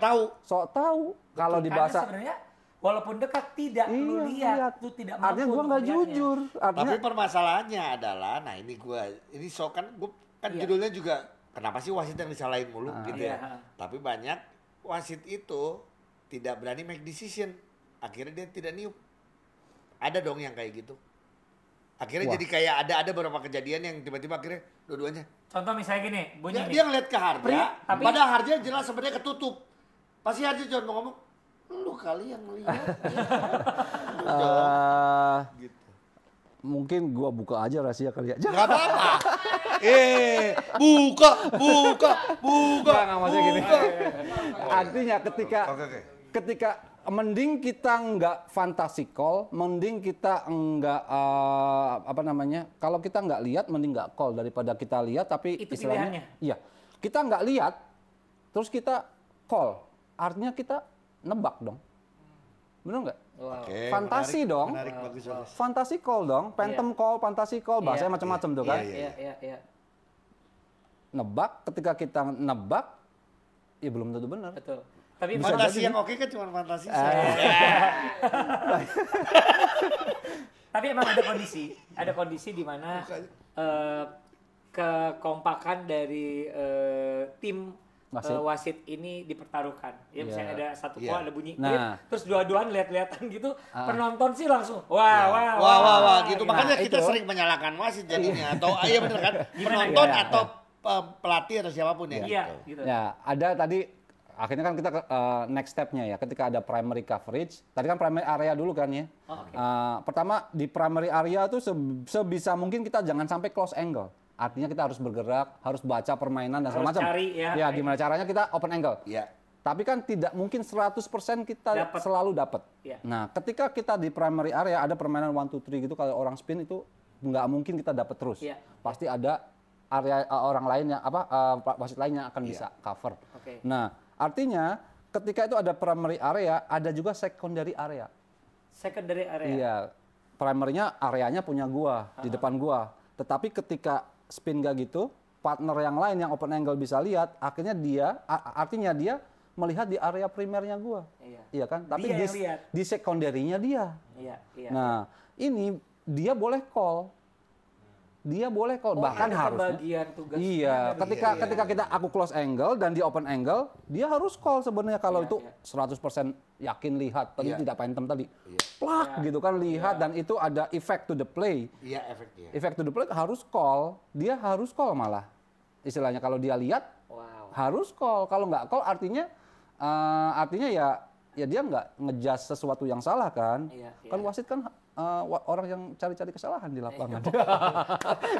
tahu. Kalau di bahasa sebenarnya walaupun dekat tidak lu lihat, lu tidak mampu. Artinya gua nggak jujur. Tapi permasalahannya adalah, nah ini sok kan judulnya juga kenapa sih wasit yang disalahin mulu gitu ya. Tapi banyak wasit itu tidak berani make decision. Akhirnya dia tidak niup. Ada dong yang kayak gitu. Akhirnya jadi kayak ada beberapa kejadian yang tiba-tiba akhirnya dua-duanya. Contoh misalnya gini, bunyi dia ngeliat ke Harja, padahal Harja jelas sebenarnya ketutup. Pasti Harja cuma mau ngomong, lu kali yang ngeliat. Gitu. Mungkin gua buka aja rahasia kali ya. Gak apa-apa. Buka. Nggak maksudnya gini. Artinya ketika mending kita nggak fantasikal, mending kita nggak kalau kita nggak lihat mending nggak call daripada kita lihat tapi itu istilahnya pilihannya. Iya, kita nggak lihat terus kita call, artinya kita nebak dong, benar nggak? Wow. Okay, fantasi menarik, dong, menarik, bagus. fantasi call dong, phantom call, fantasi call, bahasanya macam-macam tuh kan. Iya. Nebak, ketika kita nebak, ya belum tentu benar. Betul. Tapi fantasi yang oke kan cuma fantasi. Tapi emang ada kondisi di mana kekompakan dari tim wasit ini dipertaruhkan. Ya misalnya ada satu call, ada bunyi klip, terus dua-duaan lihat-lihatan gitu, penonton sih langsung wah gitu. Makanya kita sering menyalahkan wasit jadinya atau iya benar kan? Penonton atau pelatih atau siapapun ya. Iya, gitu. Ya, ada tadi akhirnya kan kita next step-nya ya, ketika ada primary coverage, tadi kan primary area dulu kan ya. Pertama di primary area tuh sebisa mungkin kita jangan sampai close angle. Artinya kita harus bergerak, harus baca permainan dan segala macam. Ya, gimana caranya kita open angle. Iya. Tapi kan tidak mungkin 100% kita selalu dapat. Ya. Nah, ketika kita di primary area ada permainan 1 2 3 gitu, kalau orang spin itu nggak mungkin kita dapat terus. Ya. Pasti ada area orang lain yang wasit lainnya akan bisa cover. Okay. Nah, artinya ketika itu ada primary area, ada juga secondary area. Secondary area. Iya. Primernya areanya punya gua, di depan gua. Tetapi ketika spin gak gitu, partner yang lain yang open angle bisa lihat, akhirnya artinya dia melihat di area primernya gua. Iya kan? Tapi di secondary-nya dia. Iya. Nah, ini dia boleh call. Bahkan harusnya. Iya, ketika aku close angle dan di open angle, dia harus call sebenarnya kalau itu 100% yakin lihat, tadi tidak phantom tadi. Plak gitu kan lihat dan itu ada effect to the play. Iya, efeknya. Effect to the play harus call, dia harus call malah. Istilahnya kalau dia lihat harus call, kalau nggak call artinya ya dia nggak ngejudge sesuatu yang salah kan. Kan wasit kan orang yang cari-cari kesalahan di lapangan.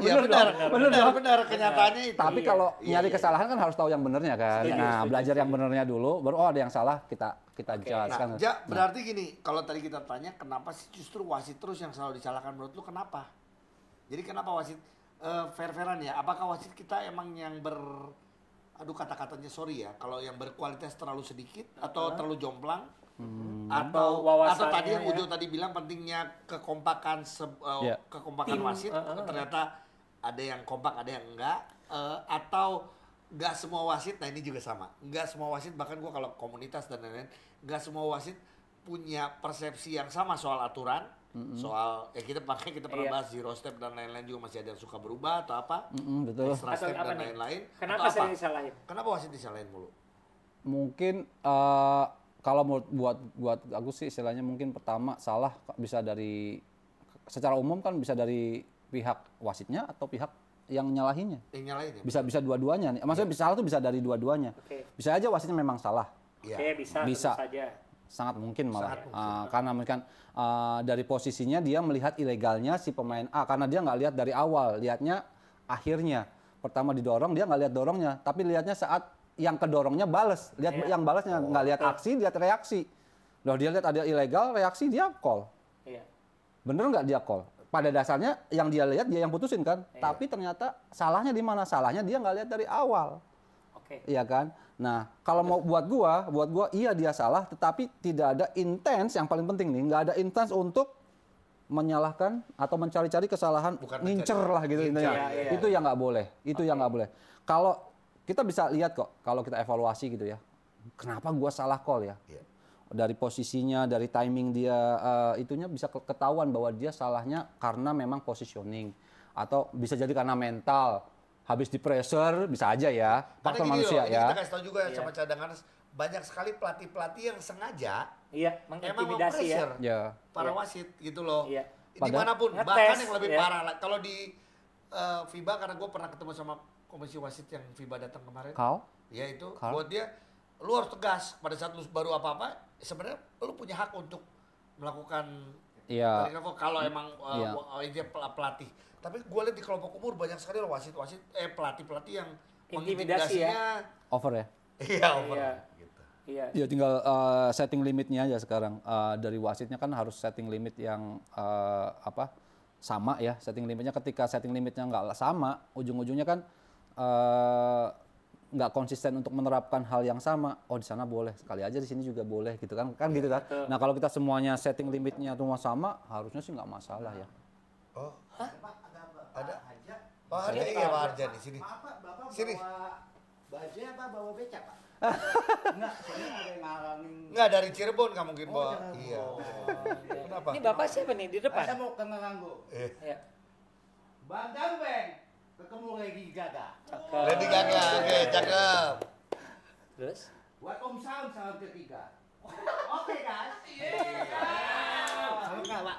Iya benar kenyataannya itu. Tapi kalau nyari kesalahan kan harus tahu yang benernya kan. Nah, belajar yang benernya dulu, baru ada yang salah kita judge kan. Berarti gini, kalau tadi kita tanya kenapa sih justru wasit terus yang selalu disalahkan, menurut lu kenapa? Jadi kenapa wasit fair-fairan ya? Apakah wasit kita emang yang aduh kata-katanya sorry ya, kalau yang berkualitas terlalu sedikit atau terlalu jomplang? Atau tadi yang Ujo tadi bilang pentingnya kekompakan kekompakan wasit, ternyata ada yang kompak ada yang enggak, atau enggak semua wasit. Nah ini juga sama, enggak semua wasit, bahkan gua kalau komunitas dan lain-lain, enggak semua wasit punya persepsi yang sama soal aturan, soal kita pernah bahas zero step dan lain-lain, juga masih ada yang suka berubah atau apa, betul. extra step dan lain-lain. Kenapa sering disalahin? Kenapa wasit disalahin mulu? Mungkin kalau buat aku sih istilahnya mungkin pertama salah bisa dari secara umum kan bisa dari pihak wasitnya atau pihak yang nyalahinnya. Yang nyalahin ya? Bisa dua-duanya nih. Maksudnya salah tuh bisa dari dua-duanya. Bisa aja wasitnya memang salah. Bisa saja. Sangat mungkin malah. Karena mungkin dari posisinya dia melihat ilegalnya si pemain A karena dia nggak lihat dari awal, lihatnya akhirnya. Pertama didorong dia nggak lihat dorongnya, tapi lihatnya saat yang kedorongnya bales, lihat yang balasnya, nggak lihat aksi, lihat reaksi. Loh dia lihat ada ilegal, reaksi dia call. Bener nggak dia call? Pada dasarnya yang dia lihat dia yang putusin kan, tapi ternyata salahnya di mana? Salahnya dia nggak lihat dari awal. Iya kan? Nah kalau mau buat gua iya dia salah, tetapi tidak ada intens, yang paling penting nih, nggak ada intens untuk menyalahkan atau mencari-cari kesalahan, ngincer lah gitu intinya. Itu yang nggak boleh, yang nggak boleh. Kalau kita bisa lihat kok kalau kita evaluasi gitu ya, kenapa gua salah call ya? Dari posisinya, dari timing dia, itunya bisa ketahuan bahwa dia salahnya karena memang positioning atau bisa jadi karena mental, habis di pressure bisa aja ya, faktor manusia ya. Kita kasih tahu juga sama cadangan, banyak sekali pelatih-pelatih yang sengaja mengintimidasi ya para wasit gitu loh. Dimanapun, bahkan yang lebih parah kalau di FIBA, karena gue pernah ketemu sama komisi wasit yang FIBA datang kemarin. Ya itu, buat dia, lu harus tegas pada saat lu baru apa-apa, sebenarnya lu punya hak untuk melakukan kalau emang dia pelatih. Tapi gue lihat di kelompok umur banyak sekali loh wasit-wasit, pelatih-pelatih yang intimidasinya over ya. Iya over. Ya tinggal setting limitnya aja sekarang. Dari wasitnya kan harus setting limit yang sama ya. Setting limitnya, ketika setting limitnya nggak sama, ujung-ujungnya kan nggak konsisten untuk menerapkan hal yang sama. Oh di sana boleh, sekali aja di sini juga boleh gitu kan gitu kan. Nah kalau kita semuanya setting limitnya semua sama, harusnya sih nggak masalah ya. Oh, ada Pak Harja, iya Pak Harja di sini. Bapak sini. Bawa bajai apa bawa becak Pak? Enggak, sini ada yang ngalangin. Enggak, dari Cirebon nggak mungkin bawa. Iya. Kenapa? Ini Bapak siapa nih di depan? Saya mau kena nganggu. Bang Gambeng ketemu Lady Gaga. Lady Gaga, oke, cakep. Terus? Buat Om Sam salam ketiga. Oke guys. Salam Pak.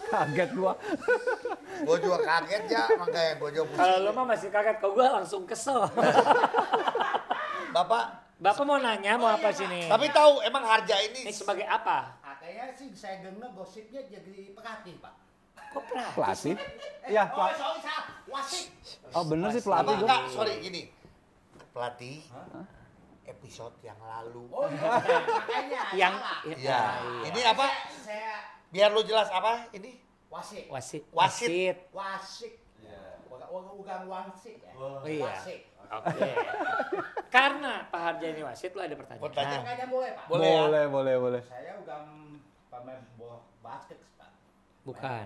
Kaget gua. Gua juga kaget ya, makanya gua juga pusing. Kalau lo mah masih kaget, kalau gua langsung kesel. Bapak mau nanya, mau apa sini? Tapi tahu emang Harja ini sebagai apa? Katanya sih saya dengar gosipnya jadi pelatih Pak. Kok pelatih? Iya, Pak. Sorry, wasit. Oh bener sih pelatih. Enggak, sorry gini. Pelatih episode yang lalu. Oh iya, makanya yang iya. Ini apa? Biar lu jelas apa ini? Wasit. Ya. Bukan wasit ya. Oh iya. Wasit. Oke. Karena Pak Harja ini wasit, lu ada pertanyaan. Pertanyaan boleh Pak? Boleh. Saya udah pemain bola basket Pak. Bukan.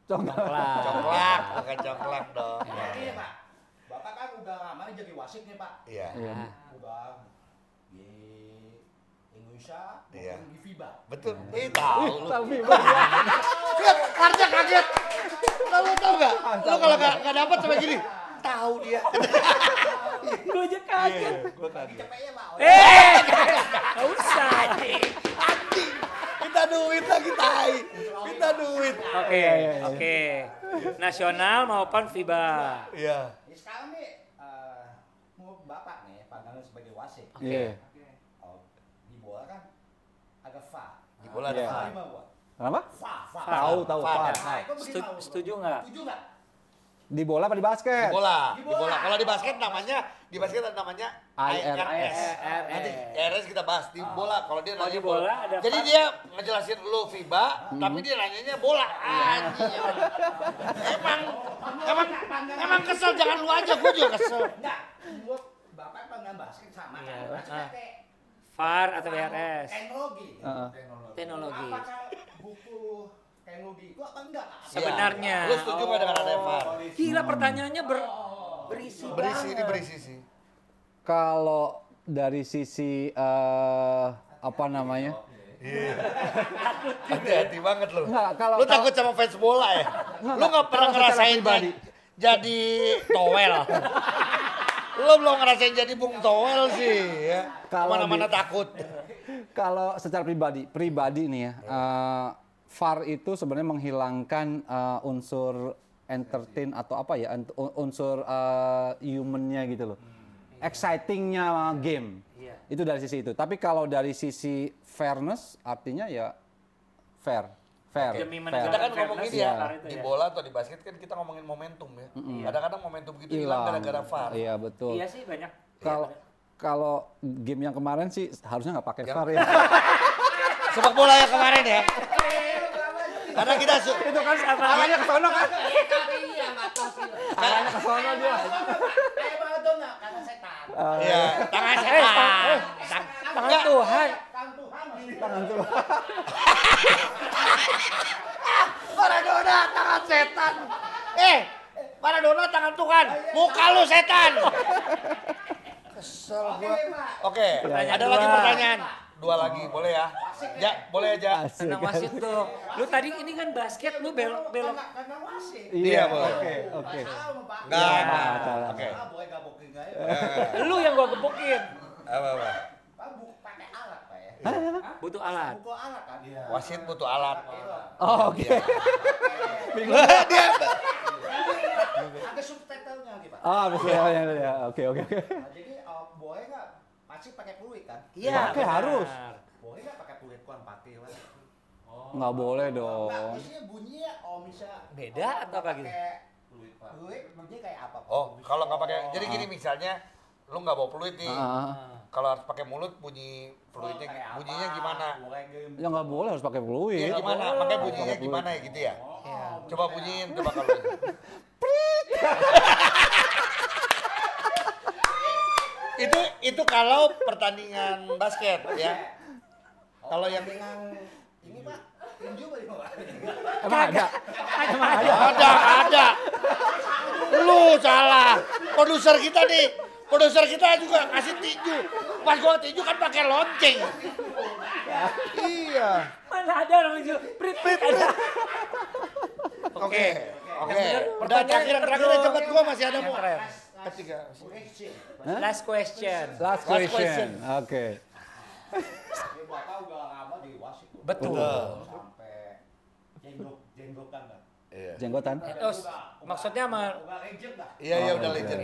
Congklak, bukan congklak dong. Ini Pak. Bapak kan udah lama jadi wasit nih Pak. Iya. Udah di Indonesia maupun di FIBA. Betul. Tahu lu. FIBA. Harja kaget. Lu tahu enggak? Lu kalau enggak dapat sampai gini. Tahu dia. Gue aja kaget. Gua kaget. Capeknya Pak. Enggak usah. Anjing. Minta duit lagi tai. Minta duit. Oke. Nasional maupun FIBA. Iya. Sekarang nih menurut Bapak nih pandangan sebagai wasit. Iya. Di bola kan ada VAR. Di bola ada Iya. VAR. Lima gua. Kenapa? Far. Tahu VAR. VAR. Nah, itu begini mau Setuju gua. nggak? Setuju nggak? Di bola apa di Di basket? bola. Di Di bola. bola. Kalau di basket namanya IRS. IRS. Nanti IRS kita bahas di bola. Kalau dia Kalau nanya di bola ada Jadi VAR. dia ngejelasin lu FIBA, tapi dia nanyanya bola. Anjing. Emang kesel, jangan lu aja, gua juga kesel. Enggak, gua bapak pengen basket sama Iya, kan. Basket kayak VAR atau IRS? teknologi. Heeh. Teknologi. Apakah buku teknologi itu apa enggak? Sebenarnya. Iya. Lu setuju nggak dengan ada VAR? Gila pertanyaannya berisi Berisi, ini banget. berisi sih. Kalau dari sisi apa namanya? Hati-hati banget lu. Enggak, kalau Lu takut sama fans bola ya? Lu nggak pernah kalau secara ngerasain pribadi. jadi towel. Lu belum ngerasain jadi bung towel sih ya. Kalau Mana-mana di- takut. Kalau secara pribadi nih ya, VAR itu sebenarnya menghilangkan unsur entertain atau apa ya, unsur humannya gitu loh, excitingnya game. Iya. Itu dari sisi itu. Tapi kalau dari sisi fairness, artinya ya fair. Demi fair. menegakkan Kita kan fairness ngomongin ya, ya, itu di ya. bola atau di basket kan kita ngomongin momentum ya. Kadang-kadang momentum gitu hilang gara-gara VAR. Iya betul. Iya sih banyak. Kalau game yang kemarin sih harusnya nggak pakai VAR ya. Sepak bola yang kemarin ya. Karena kita Itu kan sama Arahnya ke sono kan? Iya, enggak tahu sih. Arahnya ke sono dia. Kayak Maradona karena setan. ya tangan setan. tangan Tuhan. Tangan Tuhan masih. Tangan tuh. Maradona tangan setan. Maradona tangan Tuhan. Muka lu setan. Kesel gua. Oke, Pertanyaan ada lagi dua. pertanyaan. Dua lagi, boleh ya? Ja, boleh aja. Asik. Tentang wasit tuh. Lu tadi ini kan basket, lu belok. Karena wasit. Iya, boleh. Oke. Sama, Pak. Enggak. salah. Oke. Boleh gabokin aja. Lu yang gua gebukin. Apa? Pak, pakai alat, Pak ya. Butuh alat. Buku alat kan? Iya. Wasit butuh alat. Oh, oke. Dia Ada subtitlenya gitu, Pak. Ah, betul ya. Oke. Nah, jadi boleh nggak masih pakai peluit kan? Iya, Pakai benar. harus. Boleh nggak pakai peluit kurang pakai lah? Nggak boleh Nah, dong. biasanya bunyinya misalnya Beda atau apa gitu? pakai peluit bunyinya kayak apa? Pak? Oh, kalau nggak pakai, jadi gini misalnya, lu nggak bawa peluit nih. Ah, Kalau harus pakai mulut, bunyi peluitnya, Kayak apa? bunyinya gimana? Boleh game. ya nggak boleh harus pakai fluid. Iya gimana? Pakai bunyinya Pakai gimana ya gitu ya? Iya. Coba bunyiin, coba kalau. itu kalau pertandingan basket ya. Kalau yang Dengan ini Pak, tinju Pak. Emang ada? ada. Lu salah. Produser kita juga kasih tinju. Pas gua tinju kan pakai lonceng. Iya. Mana ada orang itu? Prit ada. Oke. bener, Udah pertanyaan terakhir kedua. cepet gua masih ada mau. Keren. Ketiga. Last question. Last question. question. Oke. Ya Bapak udah lama di wasit. Betul. Sampai jenggokan kan. Iya. Jenggotan. Terus maksudnya sama Udah legend lah. Iya, Oh, udah oke. legend.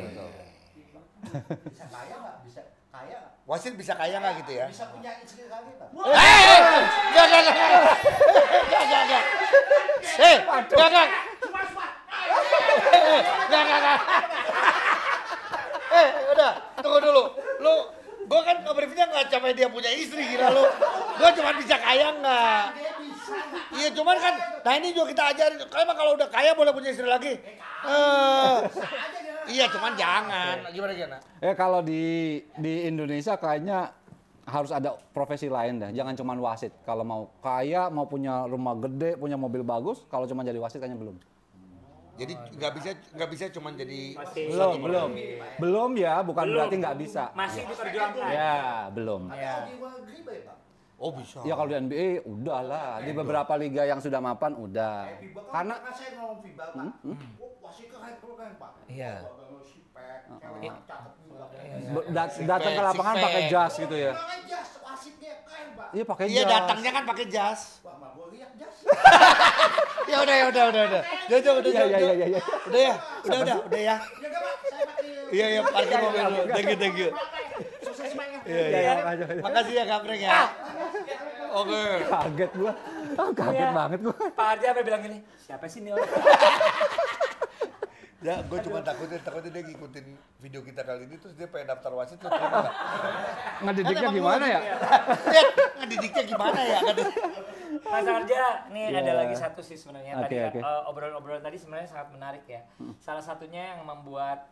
Bisa kaya nggak? Bisa kaya nggak? Wasit bisa kaya nggak gitu ya? Bisa punya istri lagi Pak. Enggak. Enggak. Udah, tunggu dulu. Gua kan briefnya nggak sampai dia punya istri gila lu. Gua cuma bisa kaya nggak? Dia bisa nggak? Iya cuman kan, nah ini juga kita ajarin. Kalau udah kaya boleh punya istri lagi. Iya cuman jangan. Gimana? Kalau di Indonesia kayaknya harus ada profesi lain dah. Jangan cuma wasit. Kalau mau kaya, mau punya rumah gede, punya mobil bagus, kalau cuma jadi wasit kayaknya belum. Jadi nggak bisa cuman jadi Belum ya, bukan berarti nggak bisa. masih diperjuangkan. Ya, belum. Ada di luar negeri Pak. Oh bisa. Ya kalau di NBA udah lah, di beberapa liga yang sudah mapan udah. FIBA kan Karena saya ngomong FIBA Pak. Oh, wasit keren pak. Iya. Sipek, cewek cakep juga. datang ke lapangan Six pack. pakai jas gitu ya. Pakai jas, wasitnya keren pak. Iya pakai Iya jas. datangnya kan pakai jas. Wah, mah gua lihat jas. Ya udah. Udah Iya. ya. Udah ya. Ya enggak pak, saya pakai. Iya parkir mobil dulu. Thank you. Sukses Pak ya. Iya. Makasih ya Gambreng ya. Oke. Kaget gua. Kaget Iya. banget gua. Pak Harja sampai bilang gini, siapa sih ini orang? Ya, gue cuma takutnya dia ngikutin video kita kali ini terus dia pengen daftar wasit terus terima nggak? Ngedidiknya Kan emang gimana lu- ya? Ya, ngedidiknya gimana ya? Mas Harja, nih Iya. ada lagi satu sih sebenarnya. Tadi Oke. obrolan-obrolan tadi sebenarnya sangat menarik ya. Salah satunya yang membuat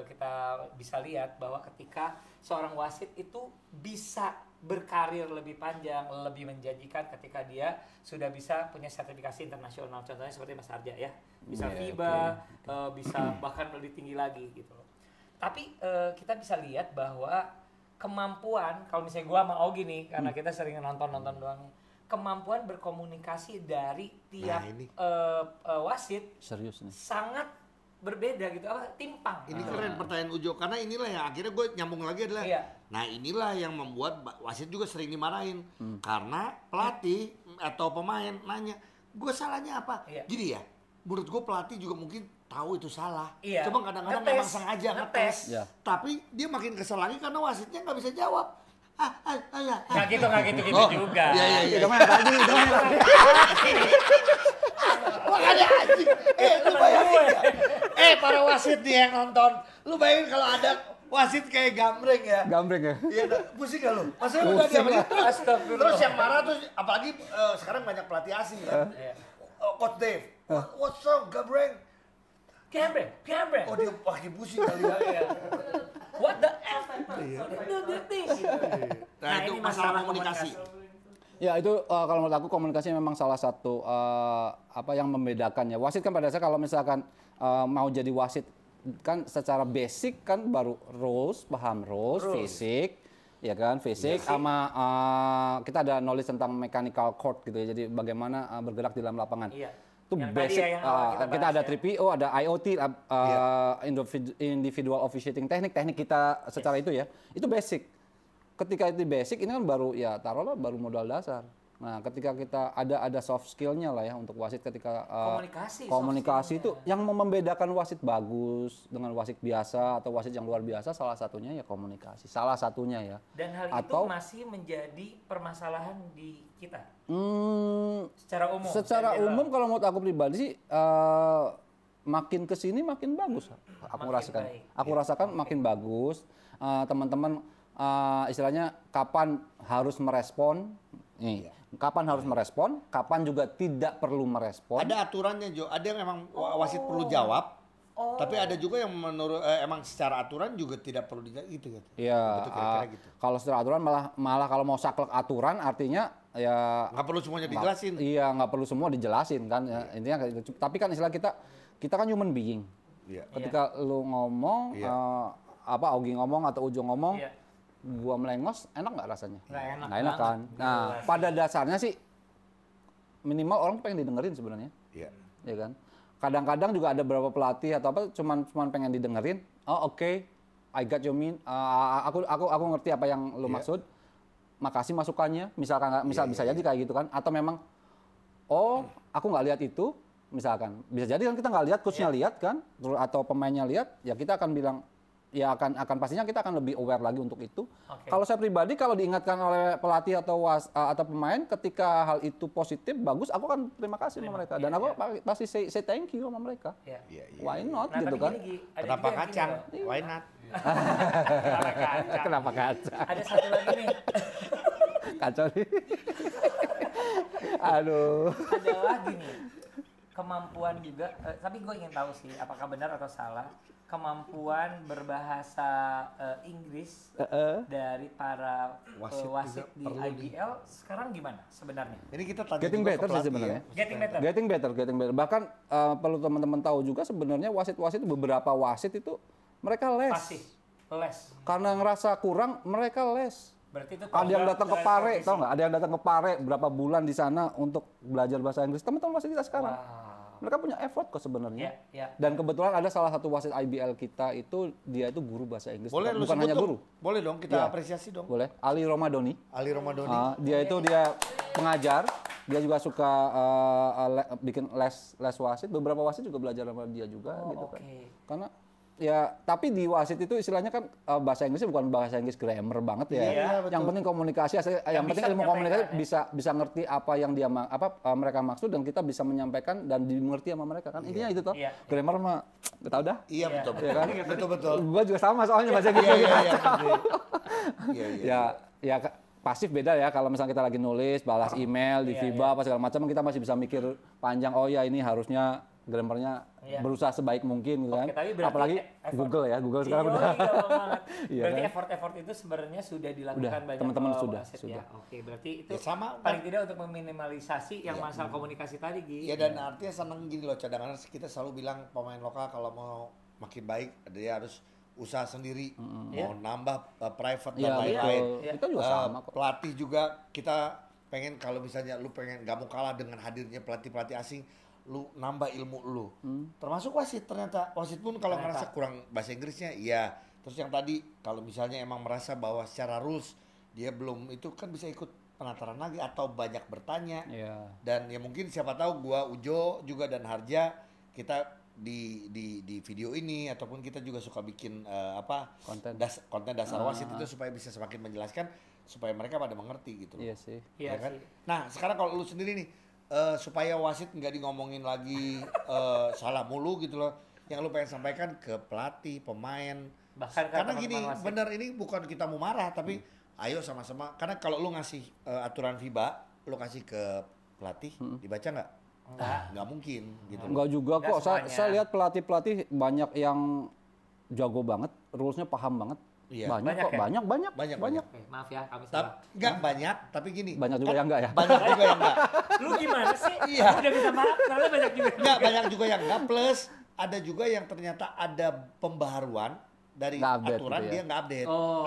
kita bisa lihat bahwa ketika seorang wasit itu bisa berkarir lebih panjang, lebih menjanjikan ketika dia sudah bisa punya sertifikasi internasional. Contohnya seperti Mas Harja ya, bisa Iya, FIBA, bisa bahkan lebih tinggi lagi gitu loh. Tapi kita bisa lihat bahwa kemampuan, kalau misalnya gua sama Ogi nih, karena kita sering nonton doang, kemampuan berkomunikasi dari tiap Nah, ini. wasit Serius nih. sangat berbeda gitu, timpang. Ini keren pertanyaan Ujo karena inilah yang akhirnya gue nyambung lagi adalah Iya. nah inilah yang membuat wasit juga sering dimarahin karena pelatih atau pemain nanya gue salahnya apa Iya. gini ya menurut gue pelatih juga mungkin tahu itu salah Iya. cuma kadang-kadang Ngetes. memang sengaja ngetes Iya. tapi dia makin kesel lagi karena wasitnya nggak bisa jawab Nggak gitu Oh, juga. iya, iya, iya. Itu mah tadi, itu mah tadi. Makanya anjing. Lu bayangin ya. Para wasit nih yang nonton. Lu bayangin kalau ada wasit kayak gambreng ya. Gambreng ya. Iya, pusing gak lu? Maksudnya udah dia begitu. Astagfirullah. Terus yang marah tuh apalagi sekarang banyak pelatih asing kan. Iya. Coach Dave. What's wrong, gambreng? Gambreng. Oh, dia makin pusing kali ya. Iya. What the F? Do this. Nah, itu ini masalah komunikasi. Ya itu kalau menurut aku komunikasi memang salah satu apa yang membedakan ya. Wasit kan pada dasarnya kalau misalkan mau jadi wasit kan secara basic kan baru rules, paham rules, fisik, ya kan fisik sama kita ada knowledge tentang mechanical court gitu ya. Jadi bagaimana bergerak di dalam lapangan. Iya. Itu Yang tadi basic. ya, yang awal kita Kita bahas ada ya. 3PO, ada IoT, individual officiating teknik kita secara itu ya. Itu basic. Ketika itu basic ini kan baru ya taruhlah baru modal dasar. Nah, ketika kita ada soft skill-nya lah ya untuk wasit ketika Komunikasi, komunikasi soft itu yang membedakan wasit bagus dengan wasit biasa atau wasit yang luar biasa salah satunya ya komunikasi. Salah satunya ya. Dan hal Atau- itu masih menjadi permasalahan di kita Hmm, secara umum. secara Jadi, umum kalau menurut aku pribadi sih makin kesini makin bagus. Aku Makin rasakan. baik. Aku rasakan makin bagus. Teman-teman istilahnya kapan harus merespon? Nih, kapan harus merespon? Kapan juga tidak perlu merespon? Ada aturannya Jo, ada yang emang wasit perlu jawab. Tapi ada juga yang menurut emang secara aturan juga tidak perlu gitu gitu. Iya. Betul, kira-kira gitu. Kalau secara aturan malah kalau mau saklek aturan artinya ya Nggak perlu semuanya dijelasin. Iya, nggak perlu semua dijelasin kan. Ya, intinya kayak gitu. Tapi kan istilah kita kan human being. Iya. Ketika lu ngomong, Iya. Augie ngomong atau Ujo ngomong, Iya. gua melengos, enak nggak rasanya? Nggak enak Nggak enak kan? banget. Nah, Jelas. pada dasarnya sih minimal orang pengen didengerin sebenarnya, Iya. ya kan? Kadang-kadang juga ada beberapa pelatih atau apa, cuman pengen didengerin. Oh oke, I got your mean. Aku ngerti apa yang lu Iya. maksud. Makasih masukannya. Misalkan bisa jadi kayak gitu kan? Atau memang, oh aku nggak lihat itu. Misalkan bisa jadi kan kita nggak lihat, coachnya lihat kan, atau pemainnya lihat, ya kita akan bilang, ya akan pastinya kita akan lebih aware lagi untuk itu. Oke. Kalau saya pribadi kalau diingatkan oleh pelatih atau pemain ketika hal itu positif bagus, aku akan terima kasih sama mereka dan aku pasti say thank you sama mereka. Iya. Iya, iya. Why not Nah, gitu tapi kan? gini, Gi, ada Kenapa juga yang gini kacang? loh. Why not? Kenapa kacang? Kenapa kacau? Ada satu lagi nih. Kacau nih. Aduh. Ada lagi nih kemampuan juga, tapi gue ingin tahu sih apakah benar atau salah kemampuan berbahasa Inggris dari para wasit juga di perlu IBL sekarang gimana sebenarnya? Ini kita tanya Getting juga ke better sih pelatih sebenarnya. ya. Getting better. Getting better. Bahkan perlu teman-teman tahu juga sebenarnya wasit-wasit beberapa wasit itu mereka les. Pasti les. Karena ngerasa kurang mereka les. Berarti itu Ada yang program datang ke dari Pare, profesi. tau nggak? Ada yang datang ke Pare berapa bulan di sana untuk belajar bahasa Inggris. Teman-teman wasit kita sekarang. Wow. Mereka punya effort kok sebenarnya. Ya, ya. Dan kebetulan ada salah satu wasit IBL kita itu dia itu guru bahasa Inggris. Boleh lu Bukan sebut hanya dong. guru. Boleh dong kita Iya. apresiasi dong. Boleh. Ali Romadoni. Ali Romadoni. Dia pengajar. Dia juga suka bikin les wasit. Beberapa wasit juga belajar sama dia juga gitu kan. Oke. Karena Ya, tapi di wasit itu istilahnya kan bahasa Inggrisnya bukan bahasa Inggris grammar banget ya. Iya, Yang penting komunikasi, yang penting bisa ilmu komunikasi menyampaikan, bisa ngerti apa yang dia mereka maksud dan kita bisa menyampaikan dan dimengerti sama mereka kan. Intinya itu toh. Iya. Grammar mah nggak tahu dah. Iya betul Iya kan? betul. Gua juga sama soalnya bahasa Inggris. Iya. Ya pasif beda ya kalau misalnya kita lagi nulis, balas email di Iya, FIBA apa segala macam kita masih bisa mikir panjang. Oh ya ini harusnya grammarnya Iya. berusaha sebaik mungkin gitu kan. Oke, tapi berarti Apalagi effort. Google ya, Google sekarang Iya, udah. iya, banget. Iya Berarti kan? effort itu sebenarnya sudah dilakukan Udah, banyak teman-teman oleh sudah, wasit sudah. ya. Oke, berarti itu Ya, sama, paling tidak untuk meminimalisasi yang masalah komunikasi tadi, Gi. Ya dan artinya seneng gini loh cadangan kita selalu bilang pemain lokal kalau mau makin baik dia harus usaha sendiri, mau nambah private dan Iya, lain-lain. betul. Kita juga sama kok. Pelatih juga kita pengen kalau misalnya lu pengen gak mau kalah dengan hadirnya pelatih-pelatih asing, lu nambah ilmu lu. Termasuk wasit ternyata. Wasit pun kalau Ternyata. ngerasa kurang bahasa Inggrisnya, iya. Terus yang tadi kalau misalnya emang merasa bahwa secara rules dia belum itu kan bisa ikut penataran lagi atau banyak bertanya. Iya. Dan ya mungkin siapa tahu gua Ujo juga dan Harja kita di video ini ataupun kita juga suka bikin konten dasar wasit itu supaya bisa semakin menjelaskan supaya mereka pada mengerti gitu loh. Iya sih. Iya Ya kan? sih. Nah, sekarang kalau lu sendiri nih supaya wasit nggak ngomongin lagi salah mulu gitu loh. Yang lu pengen sampaikan ke pelatih, pemain. Bahkan ke Karena teman-teman gini, wasit. bener ini bukan kita mau marah tapi ayo sama-sama karena kalau lu ngasih aturan FIBA, lu kasih ke pelatih, dibaca nggak? Nggak mungkin gitu. Enggak juga Nggak kok. semuanya. Saya lihat pelatih-pelatih banyak yang jago banget, rules-nya paham banget. Iya. Banyak Banyak kok, ya? banyak. Oke, maaf ya, kami salah. Nggak banyak, tapi gini. Banyak juga yang enggak ya. Banyak juga yang nggak. Lu gimana sih? Iya. Udah minta maaf, karena banyak juga. Nggak, banyak juga yang nggak. Plus ada juga yang ternyata ada pembaharuan dari Nggak update aturan gitu ya. dia nggak update. Oh,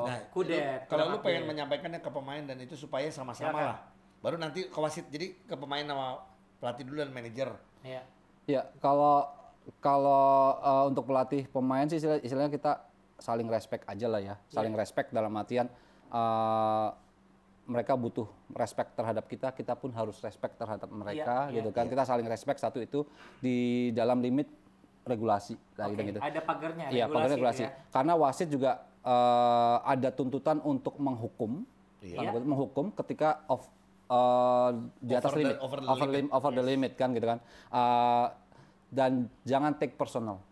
Nah, kudet. kalau lu kurang pengen update. menyampaikannya ke pemain dan itu supaya sama-sama Silakan. lah. Baru nanti ke wasit. Jadi ke pemain sama pelatih dulu dan manajer. Iya. Ya, kalau untuk pelatih pemain sih istilahnya kita saling respect aja lah ya. Saling respect dalam artian mereka butuh respect terhadap kita, kita pun harus respect terhadap mereka Iya, gitu kan. Kita saling respect satu itu di dalam limit regulasi lah Oke, gitu. ada pagarnya, Iya, pagar regulasi. gitu ya. Karena wasit juga ada tuntutan untuk menghukum, Iya. menghukum ketika di atas Over the- limit, over the limit. kan gitu kan. Dan jangan take personal.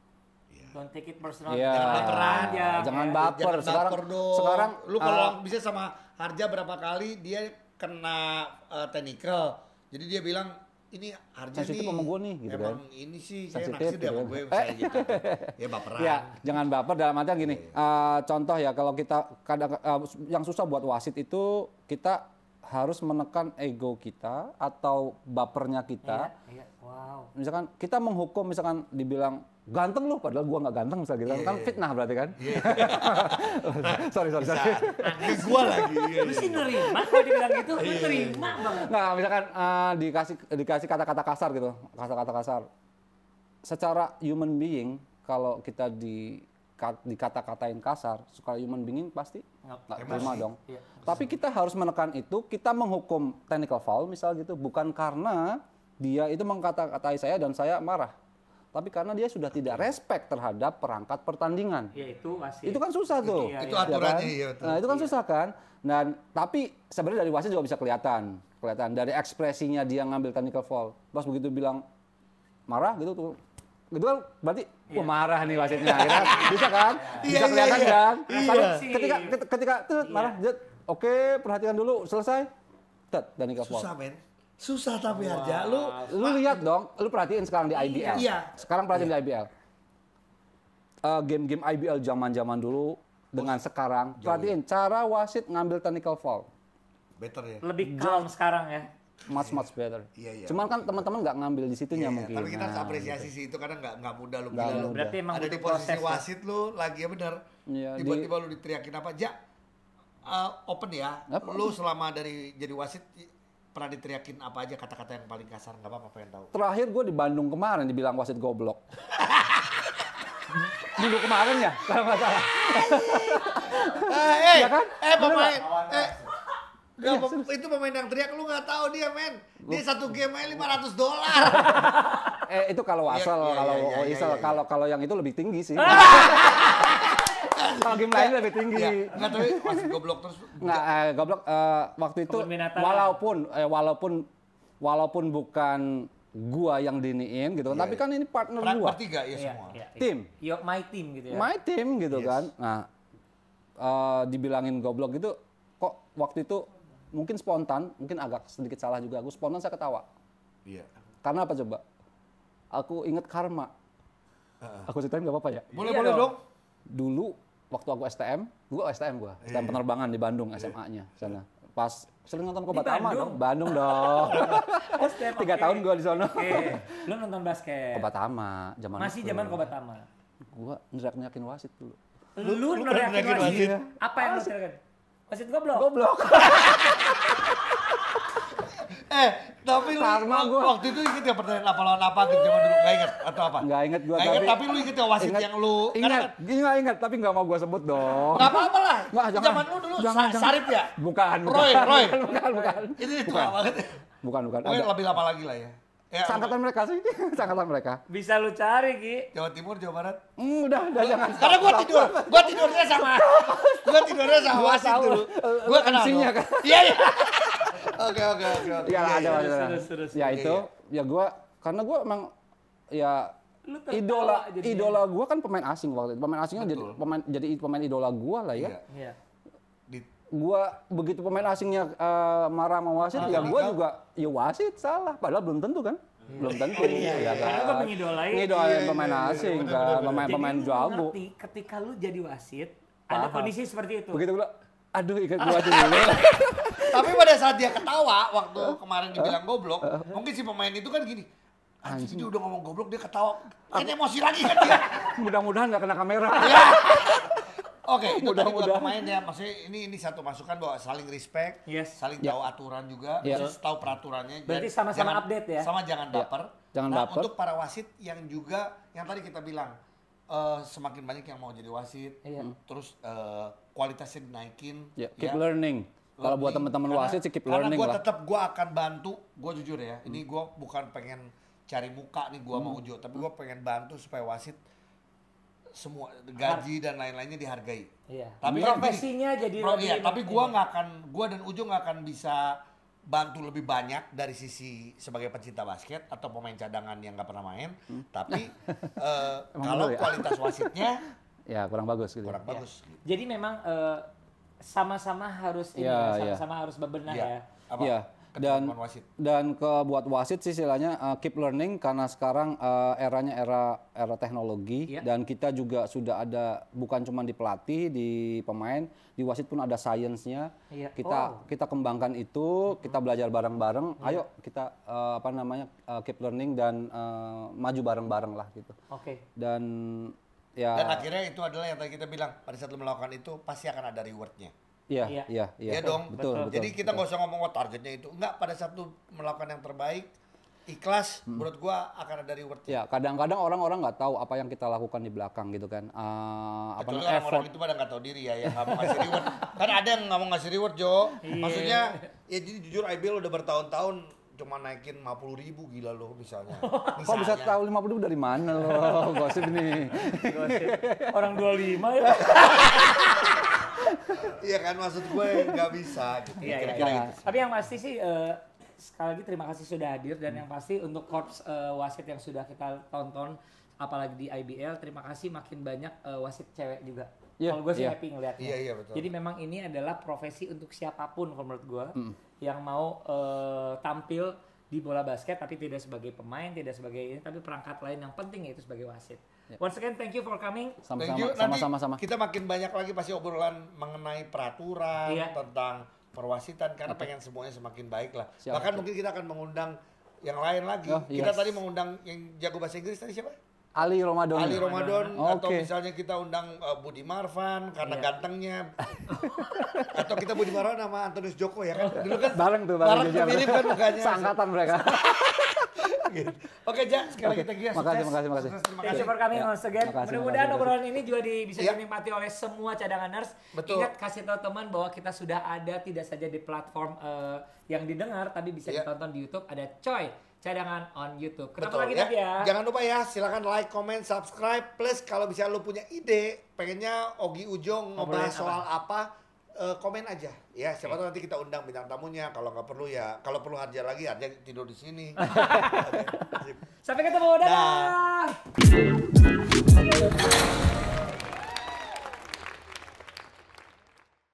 Don't take it personal. Iya. Jangan baperan ya. Jangan ya. baper. Jangan Sekarang- baper dong. sekarang, lu kalau bisa sama Harja berapa kali dia kena technical. Jadi dia bilang ini Harja Sensitif nih. sama gua nih, gitu emang ini sih saya Sensitif, naksir dia gitu sama kan. gue saya gitu. Ya baperan. Ya, jangan baper dalam artian gini. Contoh ya, kalau kita kadang yang susah buat wasit itu kita harus menekan ego kita atau bapernya kita. Iya, iya. Wow. Misalkan kita menghukum, misalkan dibilang ganteng lu, padahal gua nggak ganteng misalnya gitu kan fitnah berarti kan. sorry. Ke gua lagi. Iya, Lu sih nerima kalau dibilang gitu, lu terima banget. Nah, misalkan dikasih kata-kata kasar gitu, kata-kata kasar. Secara human being, kalau kita dikata-katain kasar, secara human being pasti nggak terima dong. Iya. Tapi kita harus menekan itu, kita menghukum technical foul misal gitu, bukan karena dia itu mengkata-katai saya dan saya marah. Tapi karena dia sudah tidak respect terhadap perangkat pertandingan. Ya itu wasit. Itu kan susah tuh. Iya, Itu iya. aturannya, kan? iya, betul. Nah, itu kan susah kan. Dan tapi sebenarnya dari wasit juga bisa kelihatan dari ekspresinya dia ngambil technical foul. Pas begitu bilang marah gitu tuh. Gitu kan berarti wah marah nih wasitnya gitu kan. Bisa kan? Bisa kelihatan kan? Tapi ketika marah, oke, perhatikan dulu, selesai. Technical foul. Susah men. Susah tapi Harja lu Lihat dong, lu perhatiin sekarang di IBL. Iya. Sekarang perhatiin di IBL. Game-game IBL zaman-zaman dulu dengan sekarang, perhatiin cara wasit ngambil technical foul. better ya. Lebih calm sekarang ya. Much better. Iya. Cuman kan teman-teman nggak ngambil di situnya Iya, mungkin. tapi kita harus Nah, apresiasi sih itu karena nggak mudah lu Nggak gila lu. mudah. Berarti emang Ada di butuh posisi proses ya. wasit lu lagi ya bener. Iya, Tiba-tiba lu diteriakin apa aja. Open ya. Apa? Lu selama dari jadi wasit pernah diteriakin apa aja kata-kata yang paling kasar nggak apa-apa pengen tahu. Terakhir gue di Bandung kemarin dibilang wasit goblok. Minggu kemarin ya, kalau nggak salah. Ya kan? Pemain. Itu pemain yang teriak lu nggak tahu dia men. Dia satu game aja $500. Itu kalau wasal, kalau isal, kalau yang itu lebih tinggi sih. Kalau game lain lebih tinggi. Enggak, tapi wasit goblok terus. Enggak, goblok waktu itu walaupun bukan gua yang diniin gitu kan, tapi kan ini partner gua. Bertiga ya semua. Tim. My team gitu ya. My team gitu kan. Nah, dibilangin goblok gitu kok waktu itu mungkin spontan, mungkin agak sedikit salah juga. Aku spontan saya ketawa. Iya. Karena apa coba? Aku inget karma. Aku ceritain nggak apa-apa ya? Boleh dong. Dulu waktu aku STM penerbangan di Bandung SMA-nya sana. Pas sering nonton Kobatama dong. Bandung dong. 3 tahun gua di sana. Lu nonton basket. Kobatama, Masih zaman Kobatama. Gua neriak-neriakin wasit dulu. Lu neriakin wasit? Apa yang lu teriakin? Wasit goblok. Tapi lu waktu itu inget ya pertandingan apa lawan apa gitu zaman dulu? Nggak inget atau apa? Nggak inget gua. Tapi lu inget ya wasit yang lu... Ingat, tapi nggak mau gua sebut dong. Nggak apa-apa lah. Zaman lu dulu Sarip ya? Bukan. Roy. Bukan. Itu tua banget. Bukan. Pokoknya lebih lama lagi lah ya. Sangkatan mereka sih, sangkatan mereka. Bisa lu cari, Ki. Jawa Timur, Jawa Barat? Udah jangan. Karena gua tidurnya sama wasit dulu. Gua kenal MC-nya kan. Iya. Oke. Iya ada. Terus. Ya itu, ya gua karena gua emang ya idola gua kan pemain asing waktu itu. Pemain asingnya jadi pemain idola gua lah ya. Iya. Gua begitu pemain asingnya marah sama wasit, ya gua juga ya wasit salah, padahal belum tentu kan. Belum tentu. Iya. Karena gua ngidolain pemain asing kan, pemain jago. Ngerti ketika lu jadi wasit, ada kondisi seperti itu. Begitu gua aduh ikat gua dulu. Tapi pada saat dia ketawa waktu kemarin dibilang goblok, mungkin si pemain itu kan gini. Anjing dia udah ngomong goblok dia ketawa. Kan emosi lagi kan dia. Mudah-mudahan nggak kena kamera. Oke, itu tadi buat pemain ya. Maksudnya ini satu masukan bahwa saling respect, saling tahu aturan juga, terus tahu peraturannya. Berarti sama-sama update ya. Sama jangan baper. Jangan baper. Untuk para wasit yang juga yang tadi kita bilang semakin banyak yang mau jadi wasit, terus kualitasnya dinaikin. Keep learning. Kalau buat teman-teman wasit sih keep learning lah. Karena gue akan bantu, gue jujur ya. Ini gue bukan pengen cari muka nih gue sama Ujo, tapi gue pengen bantu supaya wasit semua gaji dan lain-lainnya dihargai. Iya. Tapi profesinya jadi lebih. Tapi gue dan Ujo nggak akan bisa bantu lebih banyak dari sisi sebagai pencinta basket atau pemain cadangan yang nggak pernah main. Tapi kalau kualitas wasitnya ya kurang bagus gitu. Bagus. Jadi memang sama-sama harus sama-sama harus bebenah ya. Iya. Dan buat wasit sih istilahnya keep learning karena sekarang eranya era teknologi dan kita juga sudah ada bukan cuma di pelatih, di pemain, di wasit pun ada sainsnya. Kita kembangkan itu, kita belajar bareng-bareng. Ayo kita keep learning dan maju bareng-bareng lah gitu. Dan akhirnya itu adalah yang tadi kita bilang pada saat lo melakukan itu pasti akan ada rewardnya. Iya dong. Betul. Jadi kita nggak usah ngomong targetnya itu. Enggak, pada saat lu melakukan yang terbaik, ikhlas, menurut gua akan ada reward. Ya, kadang-kadang orang-orang nggak tahu apa yang kita lakukan di belakang gitu kan. Orang-orang itu pada nggak tahu diri ya, yang nggak mau ngasih reward. Kan ada yang nggak mau ngasih reward, Jo. Maksudnya, ya jadi jujur IBL udah bertahun-tahun cuma naikin 50.000 gila lo misalnya. Kok bisa tahu 50.000 dari mana lo? Gosip nih. Orang 25 ya. Iya kan, maksud gue nggak bisa gitu. Gitu. Tapi yang pasti sih sekali lagi terima kasih sudah hadir dan yang pasti untuk korps wasit yang sudah kita tonton apalagi di IBL, terima kasih makin banyak wasit cewek juga. Kalau gue sih happy ngeliatnya. Iya betul. Jadi memang ini adalah profesi untuk siapapun kalau menurut gue yang mau tampil di bola basket tapi tidak sebagai pemain, tidak sebagai ini, tapi perangkat lain yang penting yaitu sebagai wasit. Once again, thank you for coming. Sama-sama. Kita makin banyak lagi pasti obrolan mengenai peraturan tentang perwasitan karena pengen semuanya semakin baik lah. Bahkan mungkin kita akan mengundang yang lain lagi. Kita tadi mengundang yang jago bahasa Inggris tadi siapa? Ali Ramadan. Atau misalnya kita undang Budi Marvan karena gantengnya. Atau kita Budi Marvan sama Antonius Joko ya kan. Dulu kan bareng mirip kan mukanya. Seangkatan mereka. Gitu. Oke, Ja, sekali lagi thank you ya. Makasih, sukses. makasih. Sukses, terima Thank kasih. you for coming Ya, once again. makasih, Mudah-mudahan makasih. obrolan ini juga bisa Iya. dinikmati oleh semua cadanganers. Betul. Ingat kasih tahu teman bahwa kita sudah ada tidak saja di platform yang didengar, tapi bisa Iya. ditonton di YouTube. Ada Coy Cadangan on YouTube. Kenapa Betul lagi ya. tadi ya? Jangan lupa ya, silakan like, comment, subscribe. Plus kalau bisa lu punya ide, pengennya Ogi Ujong Ngobrolin ngebahas soal apa, komen aja. Ya, siapa tahu nanti kita undang bintang tamunya. Kalau nggak perlu ya, kalau perlu Harja lagi, Harja tidur di sini. Sampai ketemu, dadah.